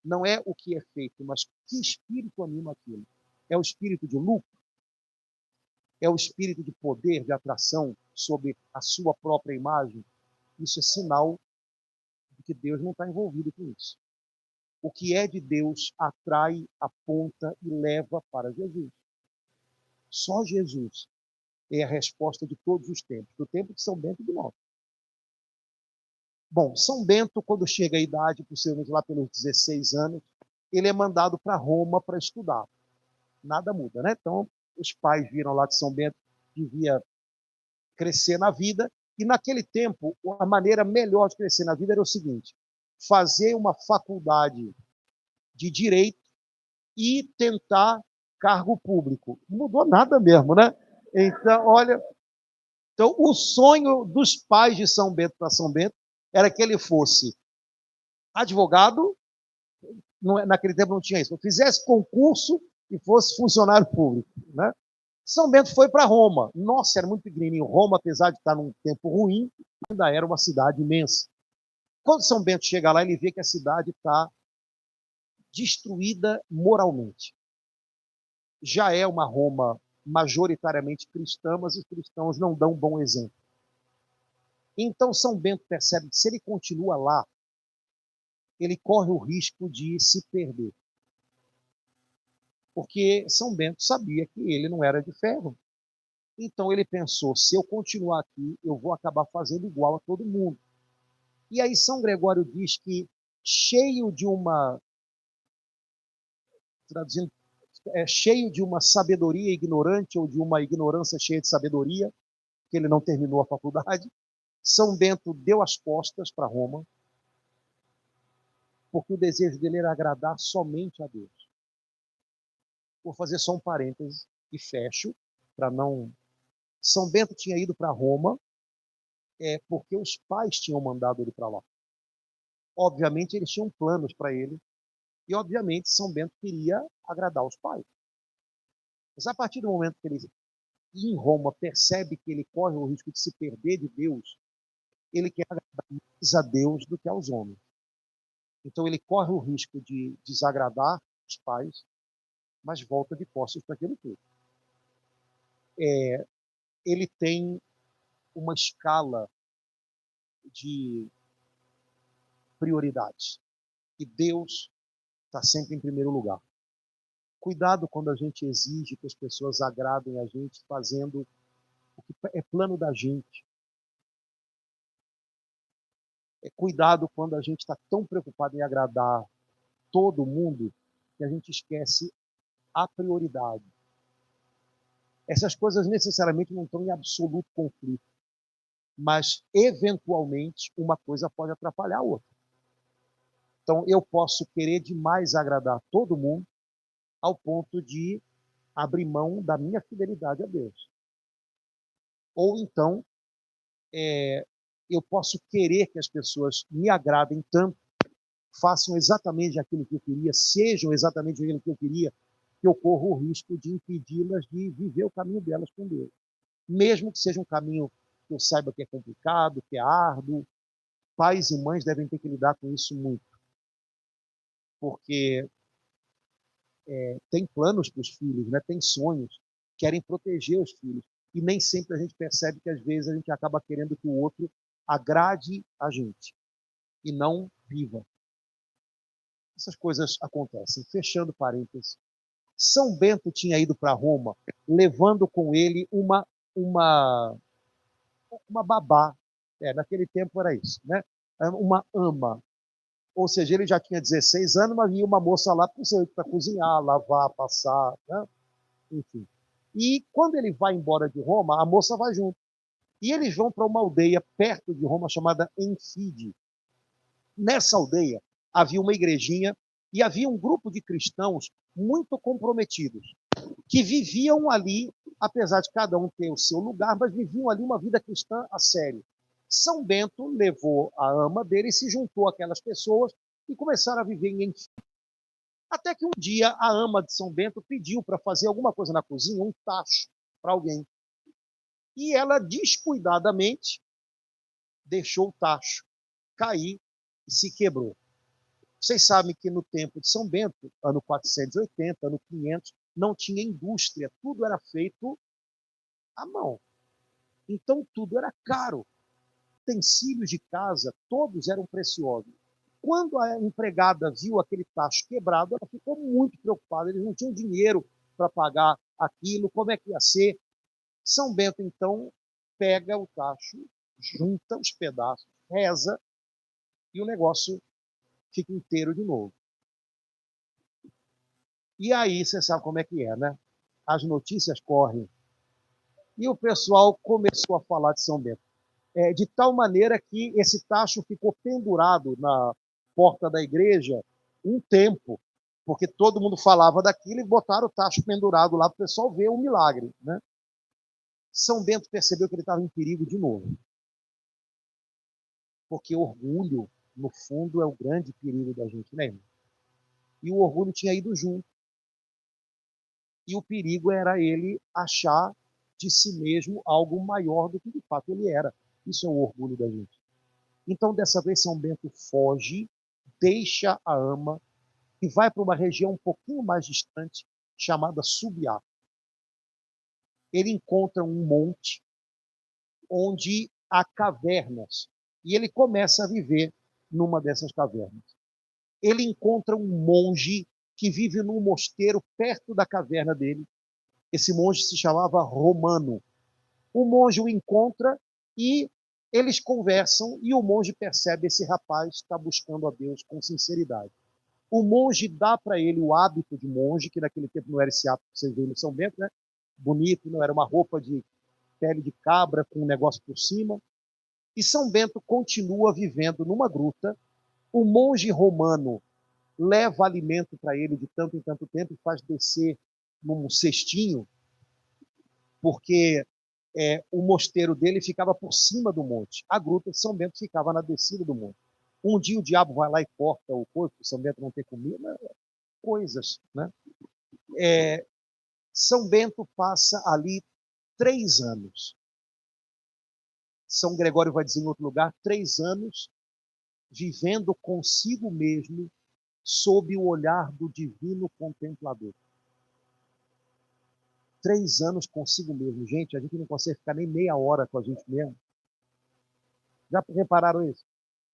Não é o que é feito, mas que espírito anima aquilo. É o espírito de lucro? É o espírito de poder, de atração sobre a sua própria imagem? Isso é sinal de que Deus não está envolvido com isso. O que é de Deus atrai, aponta e leva para Jesus. Só Jesus é a resposta de todos os tempos, do tempo de São Bento e do nosso. Bom, São Bento, quando chega à idade, possivelmente lá pelos 16 anos, ele é mandado para Roma para estudar. Nada muda, né? Então, os pais viram lá que São Bento devia crescer na vida, e naquele tempo, a maneira melhor de crescer na vida era o seguinte: fazer uma faculdade de direito e tentar cargo público. Não mudou nada mesmo, né? Então, olha, o sonho dos pais de São Bento para São Bento era que ele fosse advogado, naquele tempo não tinha isso, fizesse concurso e fosse funcionário público, né? São Bento foi para Roma. Nossa, era muito pequenininho. Roma, apesar de estar num tempo ruim, ainda era uma cidade imensa. Quando São Bento chega lá, ele vê que a cidade está destruída moralmente. Já é uma Roma majoritariamente cristã, mas os cristãos não dão um bom exemplo. Então São Bento percebe que se ele continua lá, ele corre o risco de se perder. Porque São Bento sabia que ele não era de ferro. Então ele pensou, se eu continuar aqui, eu vou acabar fazendo igual a todo mundo. E aí São Gregório diz que, cheio de uma, traduzindo cheio de uma sabedoria ignorante ou de uma ignorância cheia de sabedoria, que ele não terminou a faculdade. São Bento deu as costas para Roma, porque o desejo dele era agradar somente a Deus. Vou fazer só um parêntese e fecho, para não... São Bento tinha ido para Roma porque os pais tinham mandado ele para lá. Obviamente, eles tinham planos para ele, e obviamente São Bento queria agradar os pais. Mas a partir do momento que ele, em Roma, percebe que ele corre o risco de se perder de Deus, ele quer agradar mais a Deus do que aos homens. Então ele corre o risco de desagradar os pais, mas volta de costas para aquilo tudo. Ele tem uma escala de prioridades. E Deus está sempre em primeiro lugar. Cuidado quando a gente exige que as pessoas agradem a gente fazendo o que é plano da gente. Cuidado quando a gente está tão preocupado em agradar todo mundo que a gente esquece a prioridade. Essas coisas necessariamente não estão em absoluto conflito, mas eventualmente uma coisa pode atrapalhar a outra. Então eu posso querer demais agradar todo mundo ao ponto de abrir mão da minha fidelidade a Deus. Ou então eu posso querer que as pessoas me agradem tanto, façam exatamente aquilo que eu queria, sejam exatamente aquilo que eu queria, que eu corro o risco de impedi-las de viver o caminho delas com Deus. Mesmo que seja um caminho que eu saiba que é complicado, que é árduo, pais e mães devem ter que lidar com isso muito. Porque tem planos para os filhos, né? Tem sonhos, querem proteger os filhos. E nem sempre a gente percebe que às vezes a gente acaba querendo que o outro agrade a gente e não viva. Essas coisas acontecem. Fechando parênteses, São Bento tinha ido para Roma, levando com ele uma babá. Naquele tempo era isso, né? Uma ama. Ou seja, ele já tinha 16 anos, mas vinha uma moça lá para cozinhar, lavar, passar, né? Enfim. E quando ele vai embora de Roma, a moça vai junto. E eles vão para uma aldeia perto de Roma chamada Enfide. Nessa aldeia havia uma igrejinha e havia um grupo de cristãos muito comprometidos, que viviam ali, apesar de cada um ter o seu lugar, mas viviam ali uma vida cristã a sério. São Bento levou a ama dele, se juntou àquelas pessoas e começaram a viver em Enfide. Até que um dia a ama de São Bento pediu para fazer alguma coisa na cozinha, um tacho para alguém. E ela descuidadamente deixou o tacho cair e se quebrou. Vocês sabem que no tempo de São Bento, ano 480, ano 500, não tinha indústria, tudo era feito à mão. Então tudo era caro. Utensílios de casa, todos eram preciosos. Quando a empregada viu aquele tacho quebrado, ela ficou muito preocupada. Eles não tinham dinheiro para pagar aquilo, como é que ia ser? São Bento, então, pega o tacho, junta os pedaços, reza, e o negócio fica inteiro de novo. E aí, você sabe como é que é, né? As notícias correm. E o pessoal começou a falar de São Bento. De tal maneira que esse tacho ficou pendurado na porta da igreja um tempo, porque todo mundo falava daquilo e botaram o tacho pendurado lá para o pessoal ver o milagre, né? São Bento percebeu que ele estava em perigo de novo. Porque orgulho, no fundo, é o grande perigo da gente, né, irmão? E o orgulho tinha ido junto. E o perigo era ele achar de si mesmo algo maior do que de fato ele era. Isso é o orgulho da gente. Então, dessa vez, São Bento foge, deixa a ama e vai para uma região um pouquinho mais distante, chamada Subiá. Ele encontra um monte onde há cavernas e ele começa a viver numa dessas cavernas. Ele encontra um monge que vive num mosteiro perto da caverna dele. Esse monge se chamava Romano. O monge o encontra e eles conversam e o monge percebe que esse rapaz está buscando a Deus com sinceridade. O monge dá para ele o hábito de monge, que naquele tempo não era esse hábito que vocês veem no São Bento, né? Bonito, não era uma roupa de pele de cabra com um negócio por cima. E São Bento continua vivendo numa gruta. O monge romano leva alimento para ele de tanto em tanto tempo e faz descer num cestinho, porque o mosteiro dele ficava por cima do monte. A gruta de São Bento ficava na descida do monte. Um dia o diabo vai lá e corta o corpo, São Bento não ter comida, coisas, né? São Bento passa ali 3 anos. São Gregório vai dizer em outro lugar, 3 anos vivendo consigo mesmo sob o olhar do divino contemplador. 3 anos consigo mesmo. Gente, a gente não consegue ficar nem meia hora com a gente mesmo. Já repararam isso?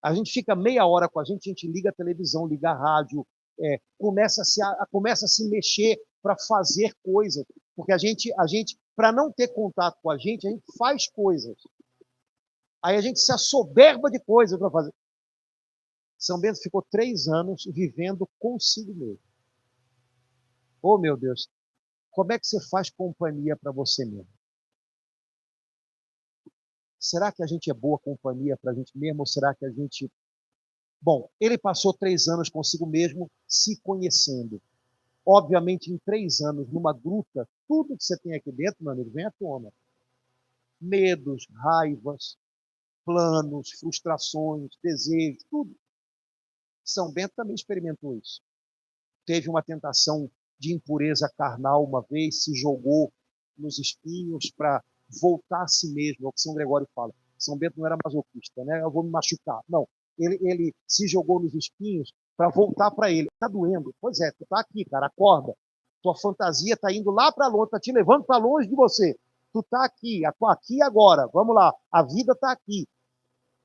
A gente fica meia hora com a gente liga a televisão, liga a rádio, começa a se mexer para fazer coisas. Porque a gente para não ter contato com a gente faz coisas. Aí a gente se assoberba de coisas para fazer. São Bento ficou 3 anos vivendo consigo mesmo. Oh, meu Deus, como é que você faz companhia para você mesmo? Será que a gente é boa companhia para a gente mesmo? Ou será que a gente... Bom, ele passou 3 anos consigo mesmo, se conhecendo. Obviamente, em 3 anos, numa gruta, tudo que você tem aqui dentro, meu amigo, vem à tona. Medos, raivas, planos, frustrações, desejos, tudo. São Bento também experimentou isso. Teve uma tentação de impureza carnal uma vez, se jogou nos espinhos para voltar a si mesmo, é o que São Gregório fala. São Bento não era masoquista, né? Eu vou me machucar. Não, ele se jogou nos espinhos para voltar para ele. Está doendo. Pois é, tu está aqui, cara, acorda. Tua fantasia está indo lá para longe, está te levando para longe de você. Tu está aqui agora. Vamos lá, a vida está aqui.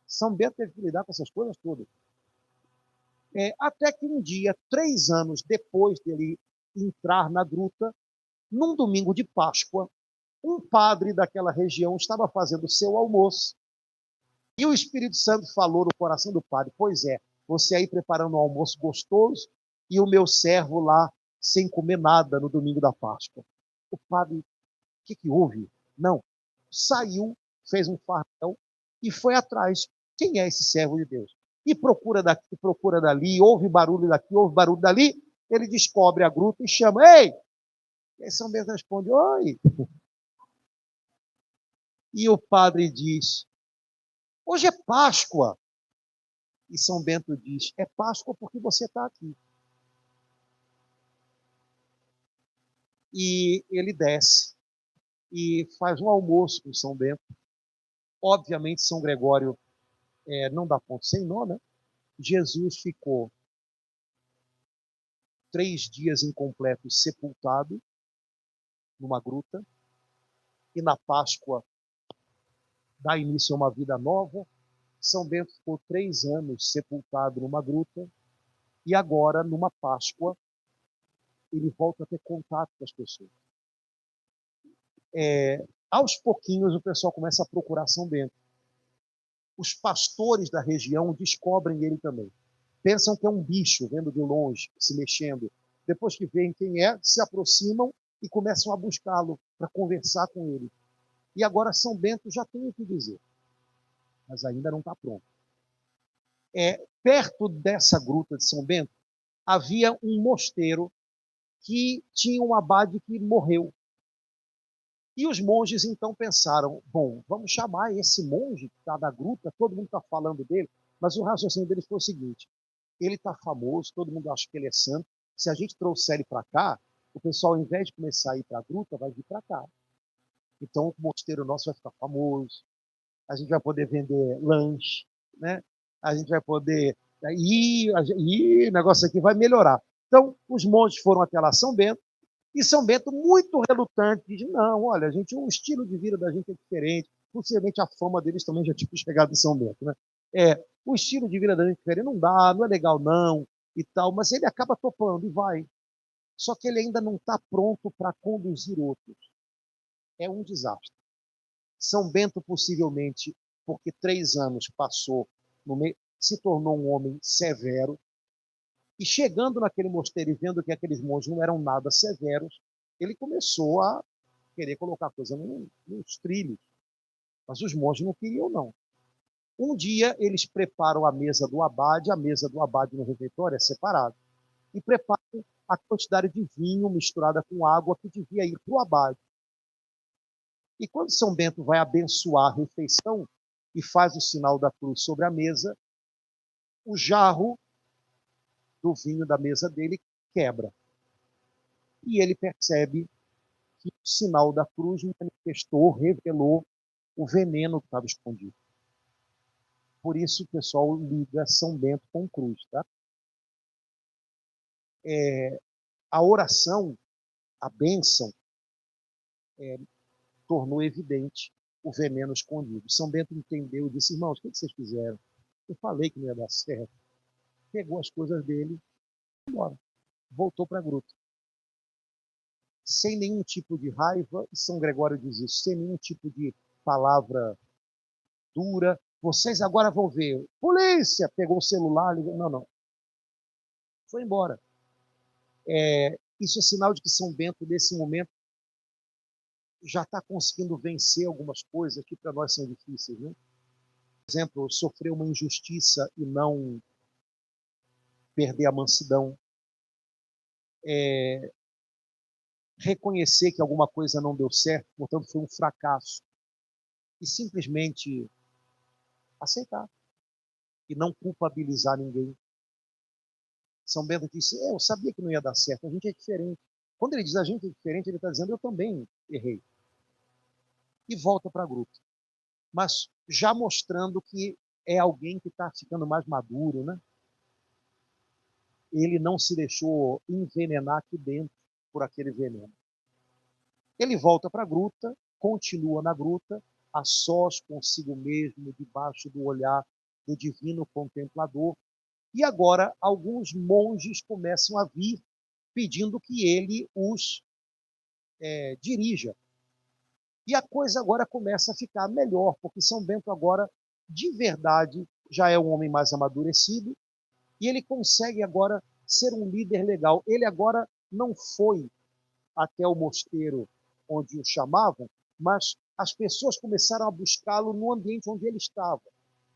São Bento teve que lidar com essas coisas todas. Até que um dia, 3 anos depois dele entrar na gruta, num domingo de Páscoa, um padre daquela região estava fazendo o seu almoço e o Espírito Santo falou no coração do padre: pois é, você aí preparando um almoço gostoso e o meu servo lá sem comer nada no domingo da Páscoa. O padre, o que houve? Não, saiu, fez um farol e foi atrás. Quem é esse servo de Deus? E procura daqui, procura dali, ouve barulho daqui, ouve barulho dali, ele descobre a gruta e chama: ei! E aí São Bento responde: oi! E o padre diz: hoje é Páscoa. E São Bento diz: é Páscoa porque você está aqui. E ele desce e faz um almoço com São Bento. Obviamente, São Gregório não dá ponto sem nó, né? Jesus ficou 3 dias incompletos sepultado numa gruta, e na Páscoa dá início a uma vida nova. São Bento ficou 3 anos sepultado numa gruta, e agora, numa Páscoa, ele volta a ter contato com as pessoas. Aos pouquinhos, o pessoal começa a procurar São Bento. Os pastores da região descobrem ele também. Pensam que é um bicho, vendo de longe, se mexendo. Depois que veem quem é, se aproximam e começam a buscá-lo para conversar com ele. E agora São Bento já tem o que dizer, mas ainda não está pronto. Perto dessa gruta de São Bento, havia um mosteiro que tinha um abade que morreu. E os monges então pensaram: bom, vamos chamar esse monge que está na gruta, todo mundo está falando dele, mas o raciocínio deles foi o seguinte: ele está famoso, todo mundo acha que ele é santo, se a gente trouxer ele para cá, o pessoal, ao invés de começar a ir para a gruta, vai vir para cá. Então o mosteiro nosso vai ficar famoso, a gente vai poder vender lanche, né? A gente vai poder... o negócio aqui vai melhorar. Então, os monges foram até lá São Bento, e São Bento, muito relutante, diz: não, olha, o estilo de vida da gente é diferente. Possivelmente a fama deles também já tinha chegado em São Bento, né? O estilo de vida da gente é diferente, não dá, não é legal não, e tal, mas ele acaba topando e vai. Só que ele ainda não está pronto para conduzir outros. É um desastre. São Bento, possivelmente, porque 3 anos passou no meio, se tornou um homem severo, E chegando naquele mosteiro e vendo que aqueles monges não eram nada severos, ele começou a querer colocar a coisa nos trilhos. Mas os monges não queriam, não. Um dia eles preparam a mesa do abade no refeitório é separada, e preparam a quantidade de vinho misturada com água que devia ir para o abade. E quando São Bento vai abençoar a refeição e faz o sinal da cruz sobre a mesa, o jarro do vinho da mesa dele quebra. E ele percebe que o sinal da cruz manifestou, revelou o veneno que estava escondido. Por isso o pessoal liga São Bento com cruz, tá? A oração, a bênção, tornou evidente o veneno escondido. São Bento entendeu e disse: irmãos, o que vocês fizeram? Eu falei que não ia dar certo. Pegou as coisas dele e foi embora. Voltou para a gruta. Sem nenhum tipo de raiva, e São Gregório diz isso, sem nenhum tipo de palavra dura. Vocês agora vão ver. Polícia! Pegou o celular, ligou. Não, não. Foi embora. Isso é sinal de que São Bento, nesse momento, já está conseguindo vencer algumas coisas que para nós são difíceis, né? Por exemplo, sofrer uma injustiça e não perder a mansidão. Reconhecer que alguma coisa não deu certo, portanto foi um fracasso. E simplesmente aceitar. E não culpabilizar ninguém. São Bento disse: eu sabia que não ia dar certo, a gente é diferente. Quando ele diz a gente é diferente, ele está dizendo: eu também errei. E volta para a gruta. Mas já mostrando que é alguém que está ficando mais maduro, né? Ele não se deixou envenenar aqui dentro por aquele veneno. Ele volta para a gruta, continua na gruta, a sós consigo mesmo, debaixo do olhar do divino contemplador. E agora alguns monges começam a vir pedindo que ele os dirija. E a coisa agora começa a ficar melhor, porque São Bento agora, de verdade, já é um homem mais amadurecido, e ele consegue agora ser um líder legal. Ele agora não foi até o mosteiro onde o chamavam, mas as pessoas começaram a buscá-lo no ambiente onde ele estava.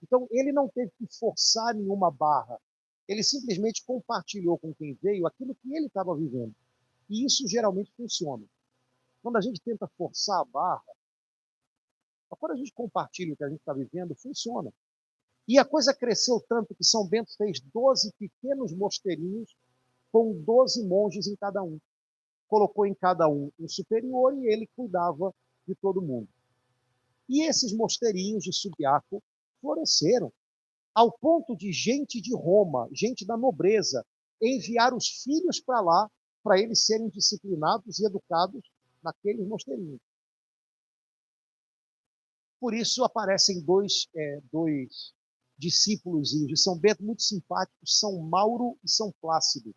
Então, ele não teve que forçar nenhuma barra. Ele simplesmente compartilhou com quem veio aquilo que ele estava vivendo. E isso geralmente funciona. Quando a gente tenta forçar a barra, quando a gente compartilha o que a gente está vivendo, funciona. E a coisa cresceu tanto que São Bento fez 12 pequenos mosteirinhos com 12 monges em cada um. Colocou em cada um superior e ele cuidava de todo mundo. E esses mosteirinhos de Subiaco floresceram, ao ponto de gente de Roma, gente da nobreza, enviar os filhos para lá para eles serem disciplinados e educados naqueles mosteirinhos. Por isso aparecem dois discípulos de São Bento muito simpáticos, São Mauro e São Plácido,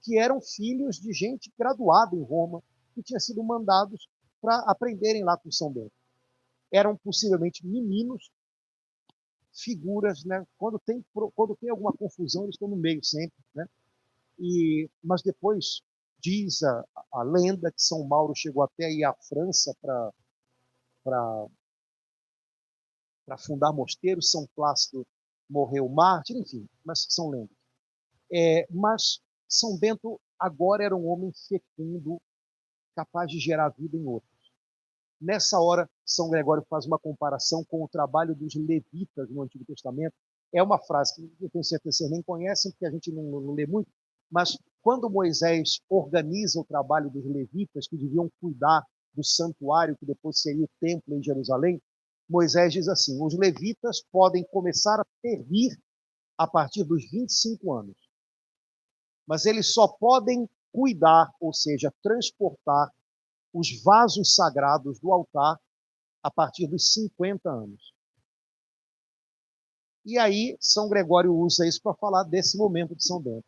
que eram filhos de gente graduada em Roma, que tinham sido mandados para aprenderem lá com São Bento. Eram possivelmente meninos, figuras, né? Quando tem alguma confusão, eles estão no meio sempre, né? Mas depois diz a lenda que São Mauro chegou até aí à França para fundar mosteiro, São Plácido morreu mártir, enfim, mas são lendas. Mas São Bento agora era um homem fecundo, capaz de gerar vida em outros. Nessa hora, São Gregório faz uma comparação com o trabalho dos levitas no Antigo Testamento. É uma frase que eu tenho certeza que vocês nem conhecem, porque a gente não lê muito, mas quando Moisés organiza o trabalho dos levitas, que deviam cuidar do santuário, que depois seria o templo em Jerusalém, Moisés diz assim: os levitas podem começar a servir a partir dos 25 anos, mas eles só podem cuidar, ou seja, transportar os vasos sagrados do altar a partir dos 50 anos. E aí São Gregório usa isso para falar desse momento de São Bento.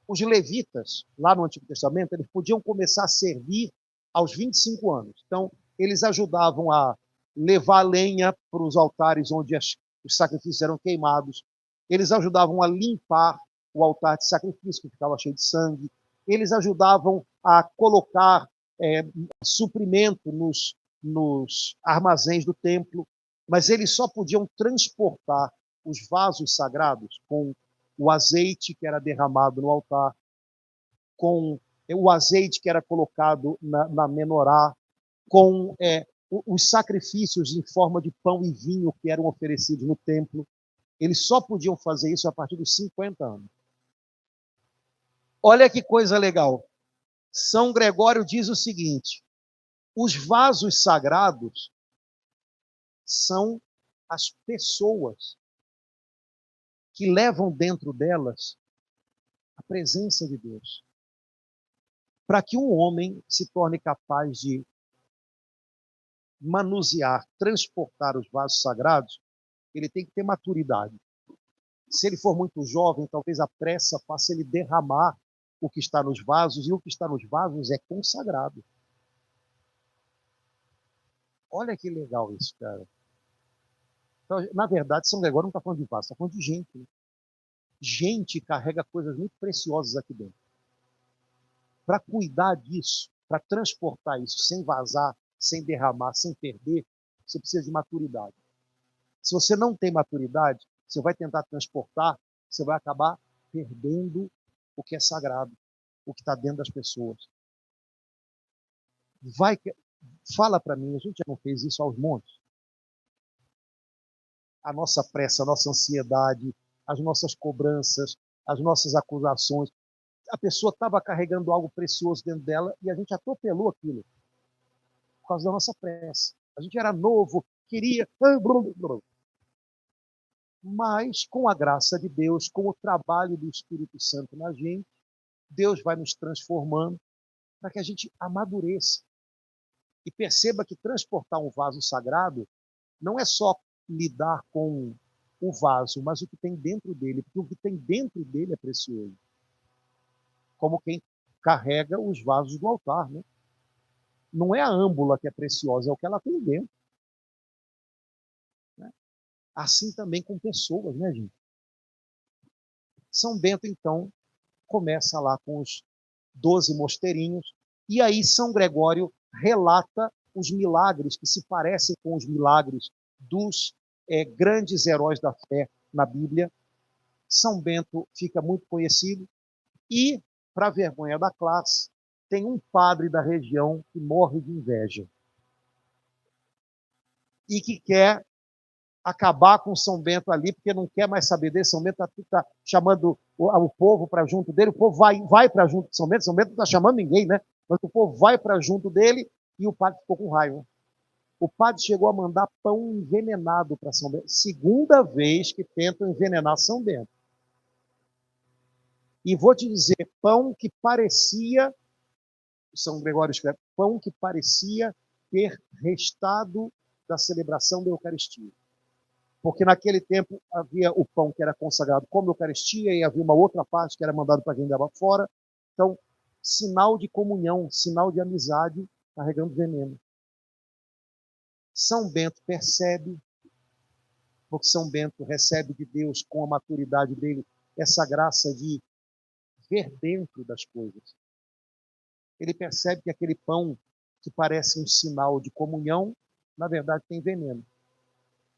Os levitas, lá no Antigo Testamento, eles podiam começar a servir aos 25 anos. Então, eles ajudavam a levar lenha para os altares onde os sacrifícios eram queimados. Eles ajudavam a limpar o altar de sacrifício, que ficava cheio de sangue. Eles ajudavam a colocar suprimento nos armazéns do templo, mas eles só podiam transportar os vasos sagrados com o azeite que era derramado no altar, com o azeite que era colocado na menorá, com os sacrifícios em forma de pão e vinho que eram oferecidos no templo. Eles só podiam fazer isso a partir dos 50 anos. Olha que coisa legal. São Gregório diz o seguinte: os vasos sagrados são as pessoas que levam dentro delas a presença de Deus. Para que um homem se torne capaz de manusear, transportar os vasos sagrados, ele tem que ter maturidade. Se ele for muito jovem, talvez a pressa faça ele derramar o que está nos vasos, e o que está nos vasos é consagrado. Olha que legal isso, cara. Então, na verdade, São Gregório não está falando de vaso, está falando de gente. Né? Gente carrega coisas muito preciosas aqui dentro. Para cuidar disso, para transportar isso sem vazar, sem derramar, sem perder, você precisa de maturidade. Se você não tem maturidade, você vai tentar transportar, você vai acabar perdendo o que é sagrado, o que está dentro das pessoas. Fala para mim, a gente já não fez isso aos montes? A nossa pressa, a nossa ansiedade, as nossas cobranças, as nossas acusações. A pessoa estava carregando algo precioso dentro dela e a gente atropelou aquilo por causa da nossa pressa. A gente era novo, queria... Mas, com a graça de Deus, com o trabalho do Espírito Santo na gente, Deus vai nos transformando para que a gente amadureça. E perceba que transportar um vaso sagrado não é só lidar com o vaso, mas o que tem dentro dele, porque o que tem dentro dele é precioso. Como quem carrega os vasos do altar, né? Não é a âmbula que é preciosa, é o que ela tem dentro. Né? Assim também com pessoas, né, gente? São Bento, então, começa lá com os 12 mosteirinhos, e aí São Gregório relata os milagres que se parecem com os milagres dos grandes heróis da fé na Bíblia. São Bento fica muito conhecido e, para vergonha da classe, tem um padre da região que morre de inveja e que quer acabar com São Bento ali, porque não quer mais saber dele. São Bento está chamando o povo para junto dele, o povo vai para junto de São Bento não está chamando ninguém, né? Mas o povo vai para junto dele e o padre ficou com raiva. O padre chegou a mandar pão envenenado para São Bento. Segunda vez que tentam envenenar São Bento. E vou te dizer, pão que parecia, São Gregório escreve, pão que parecia ter restado da celebração da Eucaristia. Porque naquele tempo havia o pão que era consagrado como Eucaristia e havia uma outra parte que era mandado para quem dava fora. Então, sinal de comunhão, sinal de amizade, carregando veneno. São Bento percebe, porque São Bento recebe de Deus, com a maturidade dele, essa graça de ver dentro das coisas. Ele percebe que aquele pão que parece um sinal de comunhão, na verdade tem veneno.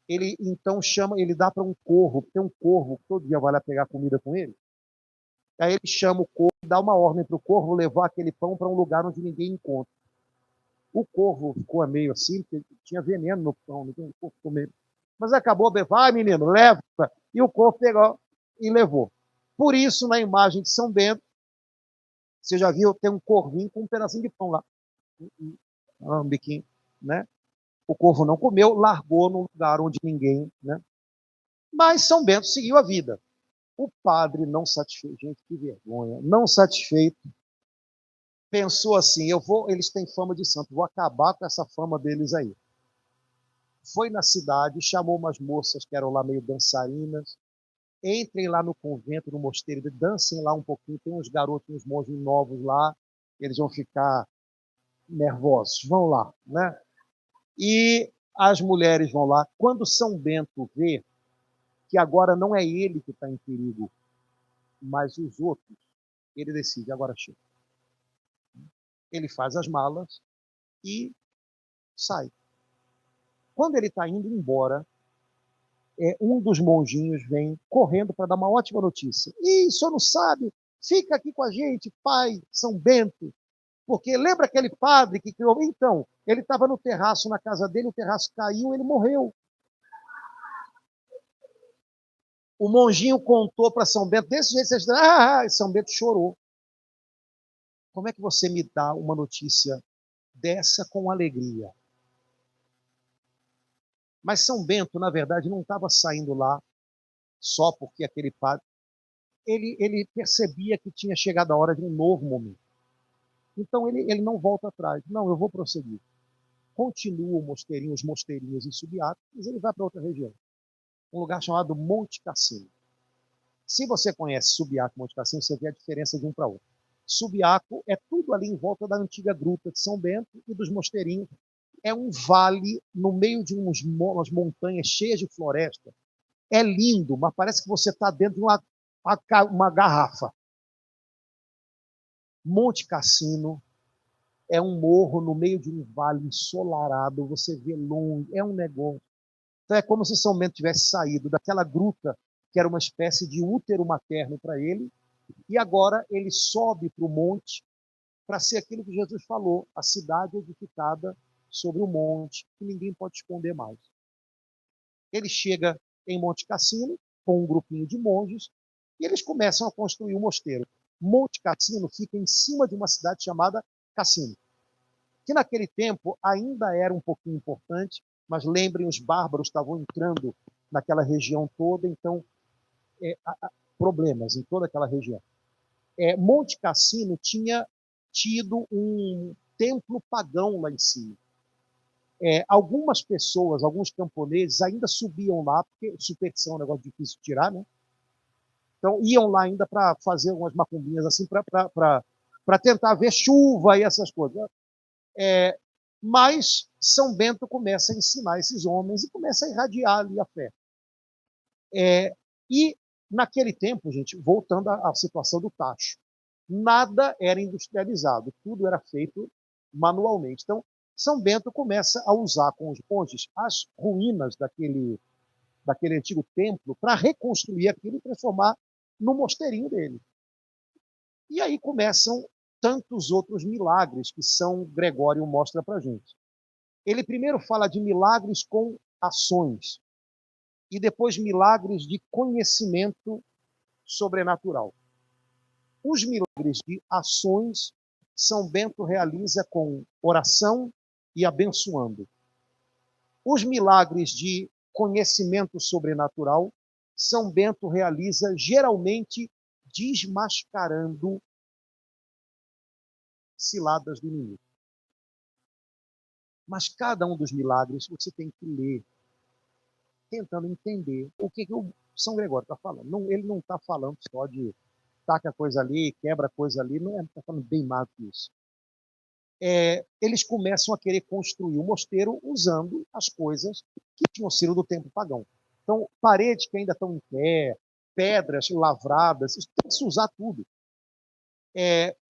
Ele então ele dá para um corvo, tem um corvo que todo dia vai lá pegar comida com ele. Aí ele chama o corvo e dá uma ordem para o corvo levar aquele pão para um lugar onde ninguém encontra. O corvo ficou meio assim, porque tinha veneno no pão, o corvo ficou meio... Mas acabou, vai menino, leva. E o corvo pegou e levou. Por isso, na imagem de São Bento, você já viu, tem um corvinho com um pedacinho de pão lá. Um biquinho, né? O corvo não comeu, largou num lugar onde ninguém, né? Mas São Bento seguiu a vida. O padre não satisfeito, gente, que vergonha, não satisfeito, pensou assim, eles têm fama de santo, vou acabar com essa fama deles aí. Foi na cidade, chamou umas moças que eram lá meio dançarinas, entrem lá no convento, no mosteiro, dancem lá um pouquinho, tem uns garotos, uns monges novos lá, eles vão ficar nervosos, vão lá, né? E as mulheres vão lá. Quando São Bento vê que agora não é ele que está em perigo, mas os outros, ele decide, agora chega. Ele faz as malas e sai. Quando ele está indo embora, um dos monjinhos vem correndo para dar uma ótima notícia. Ih, o senhor não sabe? Fica aqui com a gente, pai São Bento. Porque lembra aquele padre que criou? Então, ele estava no terraço na casa dele, o terraço caiu, ele morreu. O monjinho contou para São Bento, desse jeito, São Bento chorou. Como é que você me dá uma notícia dessa com alegria? Mas São Bento, na verdade, não estava saindo lá só porque aquele padre... Ele percebia que tinha chegado a hora de um novo momento. Então ele não volta atrás. Não, eu vou prosseguir. Continua os mosteirinhos em Subiaco, mas ele vai para outra região. Um lugar chamado Monte Cassino. Se você conhece Subiaco e Monte Cassino, você vê a diferença de um para outro. Subiaco é tudo ali em volta da antiga gruta de São Bento e dos mosteirinhos. É um vale no meio de umas montanhas cheias de floresta. É lindo, mas parece que você está dentro de uma garrafa. Monte Cassino é um morro no meio de um vale ensolarado, você vê longe, é um negócio. Então é como se São Bento tivesse saído daquela gruta que era uma espécie de útero materno para ele, e agora ele sobe para o monte para ser aquilo que Jesus falou, a cidade edificada sobre o monte, que ninguém pode esconder mais. Ele chega em Monte Cassino com um grupinho de monges e eles começam a construir um mosteiro. Monte Cassino fica em cima de uma cidade chamada Cassino, que naquele tempo ainda era um pouquinho importante, mas lembrem, os bárbaros estavam entrando naquela região toda, então problemas em toda aquela região. Monte Cassino tinha tido um templo pagão lá em cima. Algumas pessoas, alguns camponeses ainda subiam lá, porque superstição é um negócio difícil de tirar, né? Então iam lá ainda para fazer algumas macumbinhas assim, para tentar ver chuva e essas coisas. Mas São Bento começa a ensinar esses homens e começa a irradiar ali a fé. E naquele tempo, gente, voltando à situação do tacho, nada era industrializado, tudo era feito manualmente. Então, São Bento começa a usar com os monges as ruínas daquele antigo templo para reconstruir aquilo e transformar no mosteirinho dele. E aí começam tantos outros milagres que São Gregório mostra para a gente. Ele primeiro fala de milagres com ações e depois milagres de conhecimento sobrenatural. Os milagres de ações, São Bento realiza com oração e abençoando. Os milagres de conhecimento sobrenatural, São Bento realiza geralmente desmascarando ciladas do inimigo. Mas cada um dos milagres você tem que ler, tentando entender o que o São Gregório está falando. Ele não está falando só de taca coisa ali, quebra coisa ali, não está falando bem mais do que isso. Eles começam a querer construir o mosteiro usando as coisas que tinham sido do tempo pagão. Então, paredes que ainda estão em pé, pedras lavradas, tem que se usar tudo.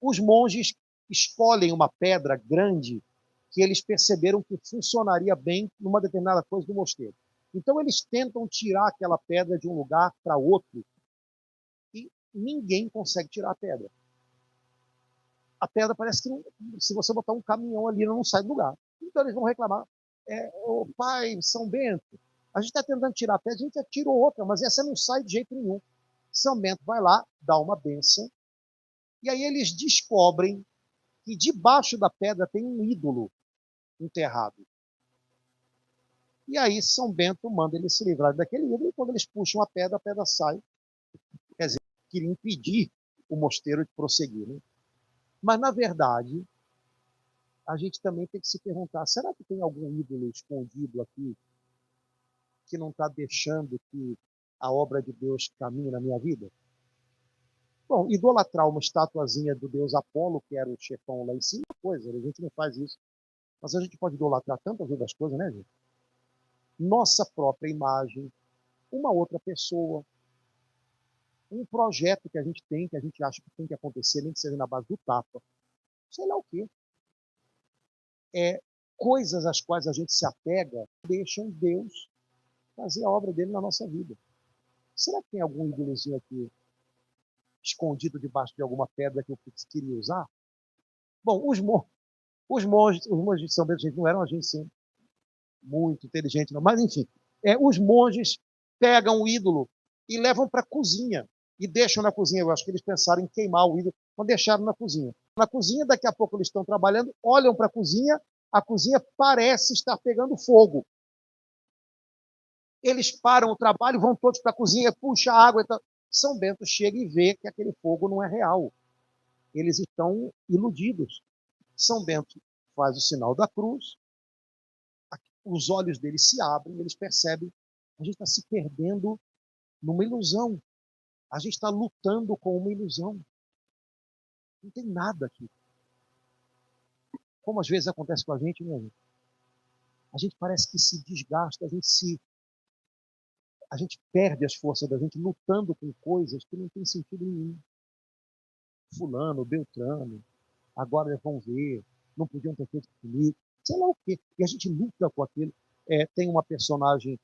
Os monges escolhem uma pedra grande que eles perceberam que funcionaria bem numa determinada coisa do mosteiro. Então, eles tentam tirar aquela pedra de um lugar para outro e ninguém consegue tirar a pedra. A pedra parece que, se você botar um caminhão ali, ela não sai do lugar. Então, eles vão reclamar. O pai, São Bento, a gente está tentando tirar a pedra, a gente já tirou outra, mas essa não sai de jeito nenhum. São Bento vai lá, dá uma bênção, e aí eles descobrem que debaixo da pedra tem um ídolo enterrado. E aí São Bento manda eles se livrarem daquele ídolo, e quando eles puxam a pedra sai. Quer dizer, queria impedir o mosteiro de prosseguir. Né? Mas, na verdade, a gente também tem que se perguntar, será que tem algum ídolo escondido aqui que não está deixando que a obra de Deus caminhe na minha vida? Bom, idolatrar uma estatuazinha do deus Apolo, que era o chefão lá em cima, coisa, a gente não faz isso. Mas a gente pode idolatrar tantas outras coisas, né, gente? Nossa própria imagem, uma outra pessoa. um projeto que a gente tem, que a gente acha que tem que acontecer, nem que seja na base do tapa, sei lá o quê. Coisas às quais a gente se apega deixam Deus fazer a obra dele na nossa vida. Será que tem algum ídolozinho aqui escondido debaixo de alguma pedra que eu queria usar? Bom, os monges de São Bento, gente, não eram gente assim, muito inteligente, não, mas enfim, os monges pegam o ídolo e levam para a cozinha e deixam na cozinha. Eu acho que eles pensaram em queimar o ídolo, então deixaram na cozinha. Na cozinha, daqui a pouco eles estão trabalhando, olham para a cozinha parece estar pegando fogo. Eles param o trabalho, vão todos para a cozinha, puxa água e tal. São Bento chega e vê que aquele fogo não é real. Eles estão iludidos. São Bento faz o sinal da cruz, os olhos deles se abrem, eles percebem que a gente está se perdendo numa ilusão. A gente está lutando com uma ilusão. Não tem nada aqui. Como às vezes acontece com a gente, né, gente? A gente parece que se desgasta, a gente perde as forças da gente lutando com coisas que não tem sentido nenhum. Fulano, Beltrano, agora eles vão ver, não podiam ter feito comigo, sei lá o quê. E a gente luta com aquilo. Tem uma personagem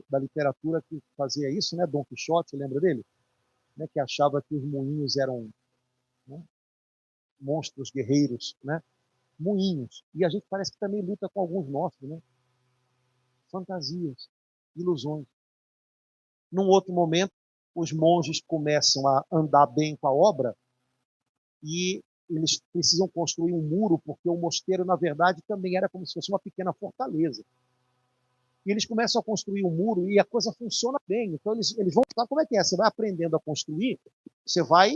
da literatura que fazia isso, né? Dom Quixote, lembra dele? Né? Que achava que os moinhos eram, né, monstros guerreiros, né? Moinhos. E a gente parece que também luta com alguns nossos, né? Fantasias, ilusões. Num outro momento, os monges começam a andar bem com a obra e eles precisam construir um muro, porque o mosteiro, na verdade, também era como se fosse uma pequena fortaleza. E eles começam a construir um muro e a coisa funciona bem. Então, eles vão falar como é que é. Você vai aprendendo a construir, você vai,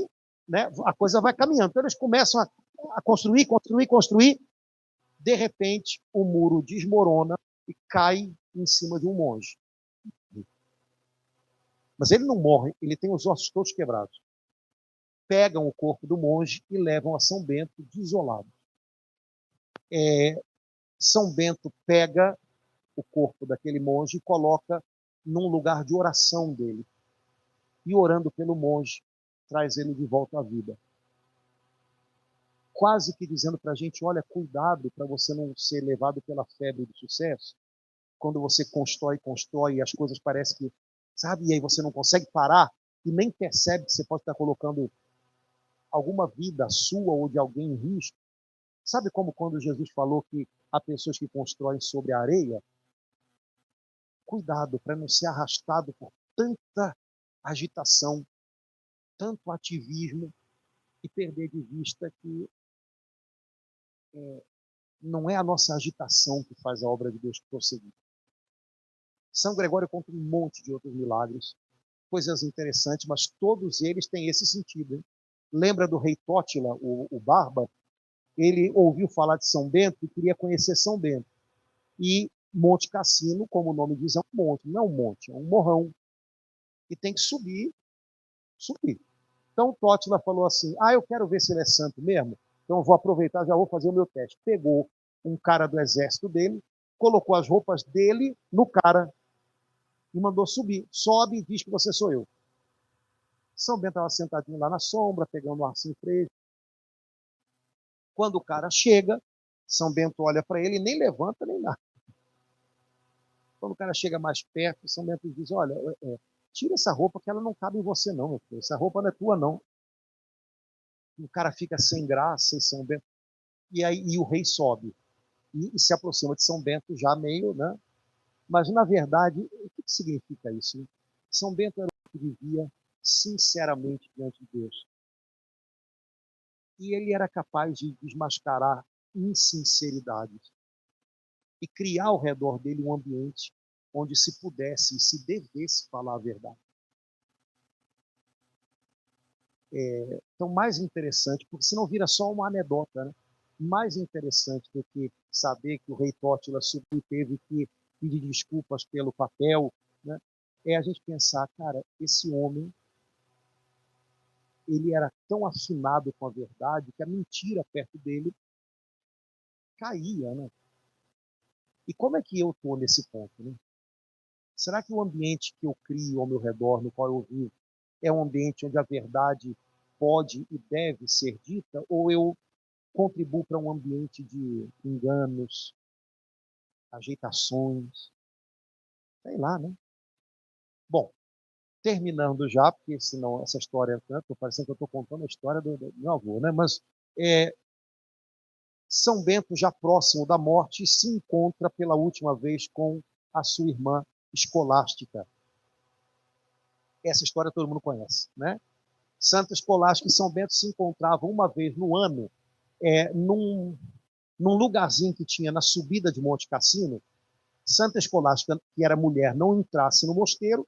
né, a coisa vai caminhando. Então, eles começam a construir. De repente, o muro desmorona e cai em cima de um monge. Mas ele não morre, ele tem os ossos todos quebrados. Pegam o corpo do monge e levam a São Bento desolado. São Bento pega o corpo daquele monge e coloca num lugar de oração dele. E orando pelo monge, traz ele de volta à vida. Quase que dizendo para a gente, olha, cuidado para você não ser levado pela febre do sucesso. Quando você constrói e as coisas parecem que, sabe, e aí você não consegue parar e nem percebe que você pode estar colocando alguma vida sua ou de alguém em risco. Sabe como quando Jesus falou que há pessoas que constroem sobre a areia? Cuidado para não ser arrastado por tanta agitação, tanto ativismo e perder de vista que não é a nossa agitação que faz a obra de Deus prosseguir. São Gregório conta um monte de outros milagres, coisas interessantes, mas todos eles têm esse sentido. Hein? Lembra do rei Tótila, o Bárbaro? Ele ouviu falar de São Bento e queria conhecer São Bento. E Monte Cassino, como o nome diz, é um monte, não é um monte, é um morrão. E tem que subir. Então Tótila falou assim, eu quero ver se ele é santo mesmo, então eu vou aproveitar, já vou fazer o meu teste. Pegou um cara do exército dele, colocou as roupas dele no cara e mandou subir. Sobe e diz que você sou eu. São Bento estava sentadinho lá na sombra, pegando um arcinho fresco. Quando o cara chega, São Bento olha para ele e nem levanta nem nada. Quando o cara chega mais perto, São Bento diz, olha, tira essa roupa que ela não cabe em você não, meu filho. Essa roupa não é tua não. O cara fica sem graça e São Bento. E o rei sobe e se aproxima de São Bento já meio, né? Mas na verdade, o que significa isso? Né? São Bento era um que vivia sinceramente diante de Deus. E ele era capaz de desmascarar insinceridades e criar ao redor dele um ambiente onde se pudesse e se devesse falar a verdade. Então, mais interessante, porque senão vira só uma anedota, né? Mais interessante do que saber que o rei Tótila subiu e teve que pedir desculpas pelo papel, né? É a gente pensar, cara, esse homem, ele era tão afinado com a verdade que a mentira perto dele caía, né? E como é que eu estou nesse ponto, né? Será que o ambiente que eu crio ao meu redor, no qual eu vivo, é um ambiente onde a verdade pode e deve ser dita, ou eu contribuo para um ambiente de enganos, ajeitações, sei lá, né? Bom, terminando já, porque senão essa história, né, estou parecendo que eu estou contando a história do meu avô, né? Mas São Bento, já próximo da morte, se encontra pela última vez com a sua irmã Escolástica. Essa história todo mundo conhece, né? Santa Escolástica e São Bento se encontravam uma vez no ano, num lugarzinho que tinha na subida de Monte Cassino. Santa Escolástica, que era mulher, não entrasse no mosteiro,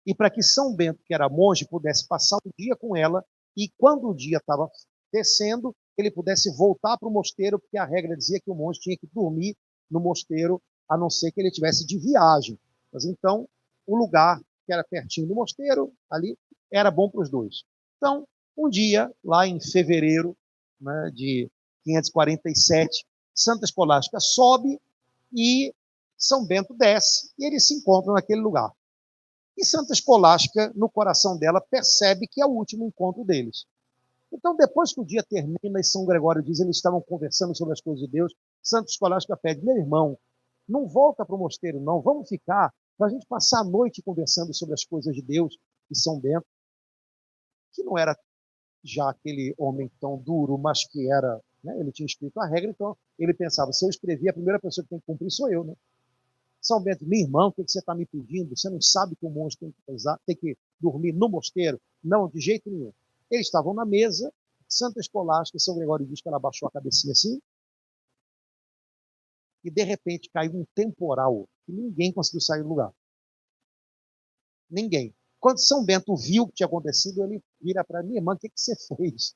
e para que São Bento, que era monge, pudesse passar o dia com ela, e quando o dia estava descendo, ele pudesse voltar para o mosteiro, porque a regra dizia que o monge tinha que dormir no mosteiro, a não ser que ele tivesse de viagem. Mas então, o lugar que era pertinho do mosteiro, ali, era bom para os dois. Então, um dia, lá em fevereiro, né, de 547, Santa Escolástica sobe e São Bento desce, e eles se encontram naquele lugar. E Santa Escolástica, no coração dela, percebe que é o último encontro deles. Então, depois que o dia termina e São Gregório diz, eles estavam conversando sobre as coisas de Deus, Santa Escolástica pede, meu irmão, não volta para o mosteiro não, vamos ficar para a gente passar a noite conversando sobre as coisas de Deus. E São Bento, que não era já aquele homem tão duro, mas que era, né, ele tinha escrito a regra, então ele pensava, se eu escrevi, a primeira pessoa que tem que cumprir sou eu, né? São Bento, meu irmão, o que você está me pedindo? Você não sabe que o monge tem que dormir no mosteiro? Não, de jeito nenhum. Eles estavam na mesa, Santa Escolástica, São Gregório diz que ela baixou a cabecinha assim, e de repente caiu um temporal, que ninguém conseguiu sair do lugar. Ninguém. Quando São Bento viu o que tinha acontecido, ele vira para minha irmã, o que você fez?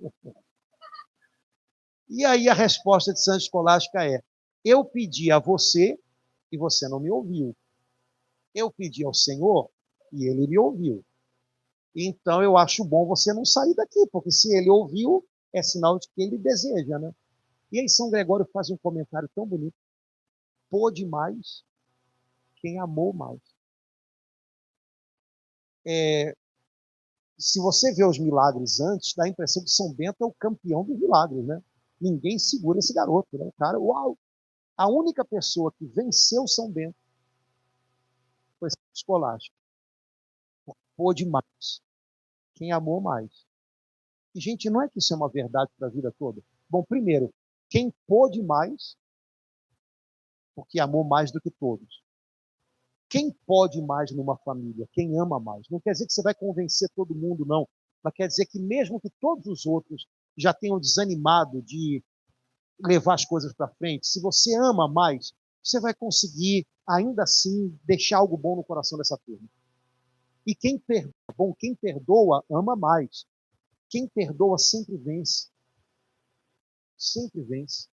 E aí a resposta de Santa Escolástica é, eu pedi a você e você não me ouviu. Eu pedi ao Senhor e ele me ouviu. Então eu acho bom você não sair daqui, porque se ele ouviu, é sinal de que ele deseja, né? E aí São Gregório faz um comentário tão bonito. Pôde mais quem amou mais. Se você vê os milagres antes, dá a impressão que São Bento é o campeão dos milagres, né? Ninguém segura esse garoto, né? O cara, uau! A única pessoa que venceu São Bento foi Santa Escolástica. Pôde mais quem amou mais. E, gente, não é que isso é uma verdade para a vida toda? Bom, primeiro, quem pôde mais, porque amou mais do que todos. Quem pode mais numa família? Quem ama mais. Não quer dizer que você vai convencer todo mundo, não. Mas quer dizer que mesmo que todos os outros já tenham desanimado de levar as coisas para frente, se você ama mais, você vai conseguir, ainda assim, deixar algo bom no coração dessa turma. E quem perdoa, ama mais. Quem perdoa sempre vence. Sempre vence.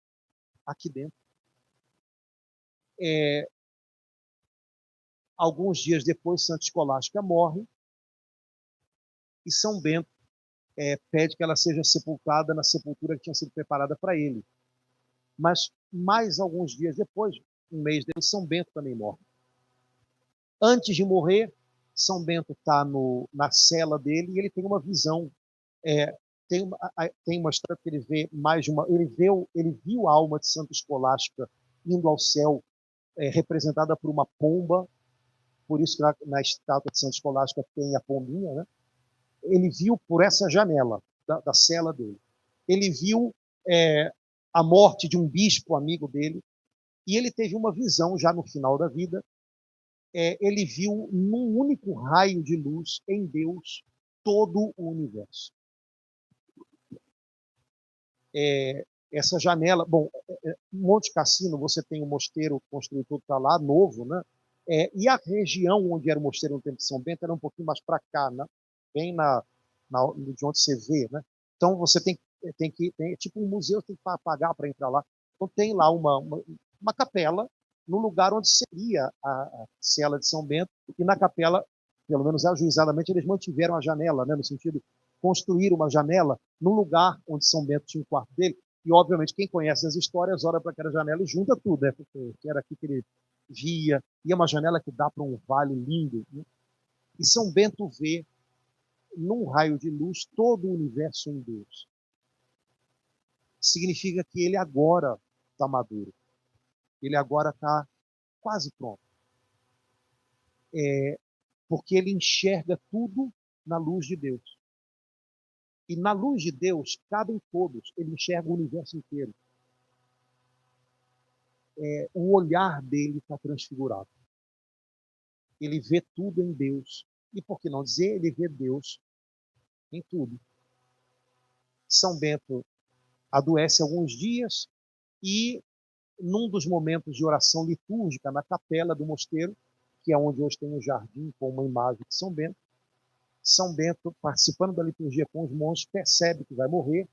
Aqui dentro. Alguns dias depois, Santa Escolástica morre e São Bento pede que ela seja sepultada na sepultura que tinha sido preparada para ele. Mas mais alguns dias depois, um mês depois, São Bento também morre. Antes de morrer, São Bento está na cela dele e ele tem uma visão. Tem uma história que ele vê mais de uma. Ele viu a alma de Santa Escolástica indo ao céu, representada por uma pomba. Por isso que na estátua de Santa Escolástica tem a pombinha, né? Ele viu por essa janela da cela dele. Ele viu a morte de um bispo amigo dele e ele teve uma visão já no final da vida. Ele viu num único raio de luz em Deus todo o universo. Essa janela, bom, Monte Cassino, você tem um mosteiro construído todo para lá, novo, né? E a região onde era o mosteiro no tempo de São Bento era um pouquinho mais para cá, né? Bem de onde você vê, né? Então você tem tipo um museu, tem que pagar para entrar lá. Então tem lá uma capela no lugar onde seria a cela de São Bento, e na capela, pelo menos ajuizadamente, eles mantiveram a janela, né? No sentido de construir uma janela no lugar onde São Bento tinha o quarto dele. E, obviamente, quem conhece as histórias olha para aquela janela e junta tudo, né? Porque era aqui que ele via, e é uma janela que dá para um vale lindo, né? E São Bento vê num raio de luz, todo o universo em Deus. Significa que ele agora está maduro. Ele agora está quase pronto. Porque ele enxerga tudo na luz de Deus. E na luz de Deus cabem todos. Ele enxerga o universo inteiro. O olhar dele está transfigurado. Ele vê tudo em Deus. E por que não dizer, ele vê Deus em tudo. São Bento adoece alguns dias e, num dos momentos de oração litúrgica na capela do mosteiro, que é onde hoje tem um jardim com uma imagem de São Bento, participando da liturgia com os monges, percebe que vai morrer.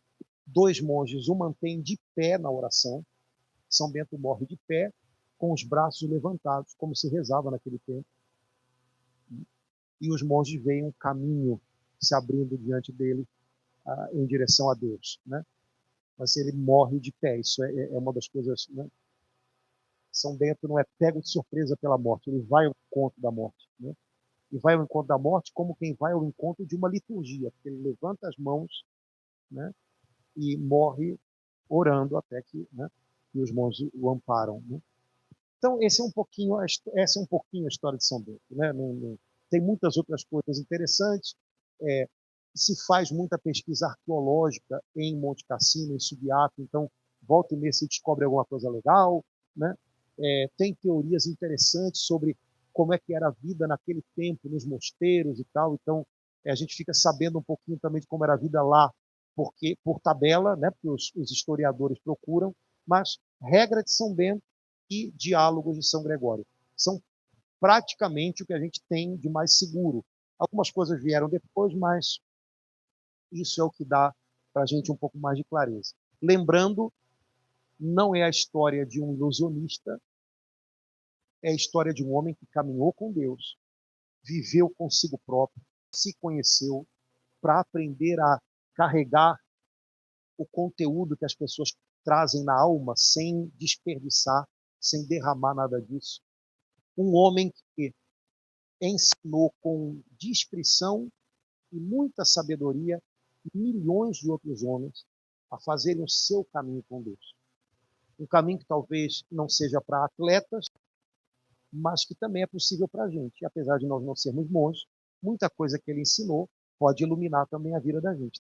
2 monges o mantêm de pé na oração. São Bento morre de pé, com os braços levantados, como se rezava naquele tempo. E os monges veem um caminho se abrindo diante dele em direção a Deus, né? Mas ele morre de pé. Isso é uma das coisas, né? São Bento não é pego de surpresa pela morte, ele vai ao encontro da morte, né? E vai ao encontro da morte como quem vai ao encontro de uma liturgia, porque ele levanta as mãos, né? E morre orando até que, né, que os monges o amparam, né? Então, essa é um pouquinho a história de São Bento, né? Tem muitas outras coisas interessantes. Se faz muita pesquisa arqueológica em Monte Cassino, em Subiaco, então volta e meia se descobre alguma coisa legal, né? Tem teorias interessantes sobre como é que era a vida naquele tempo, nos mosteiros e tal, então a gente fica sabendo um pouquinho também de como era a vida lá, porque por tabela, né? Porque os historiadores procuram, mas regra de São Bento e diálogos de São Gregório são praticamente o que a gente tem de mais seguro. Algumas coisas vieram depois, mas isso é o que dá para a gente um pouco mais de clareza. Lembrando, não é a história de um ilusionista, é a história de um homem que caminhou com Deus, viveu consigo próprio, se conheceu para aprender a carregar o conteúdo que as pessoas trazem na alma sem desperdiçar, sem derramar nada disso. Um homem que ensinou com discrição e muita sabedoria milhões de outros homens a fazerem o seu caminho com Deus. Um caminho que talvez não seja para atletas, mas que também é possível para a gente. E apesar de nós não sermos monges, muita coisa que ele ensinou pode iluminar também a vida da gente.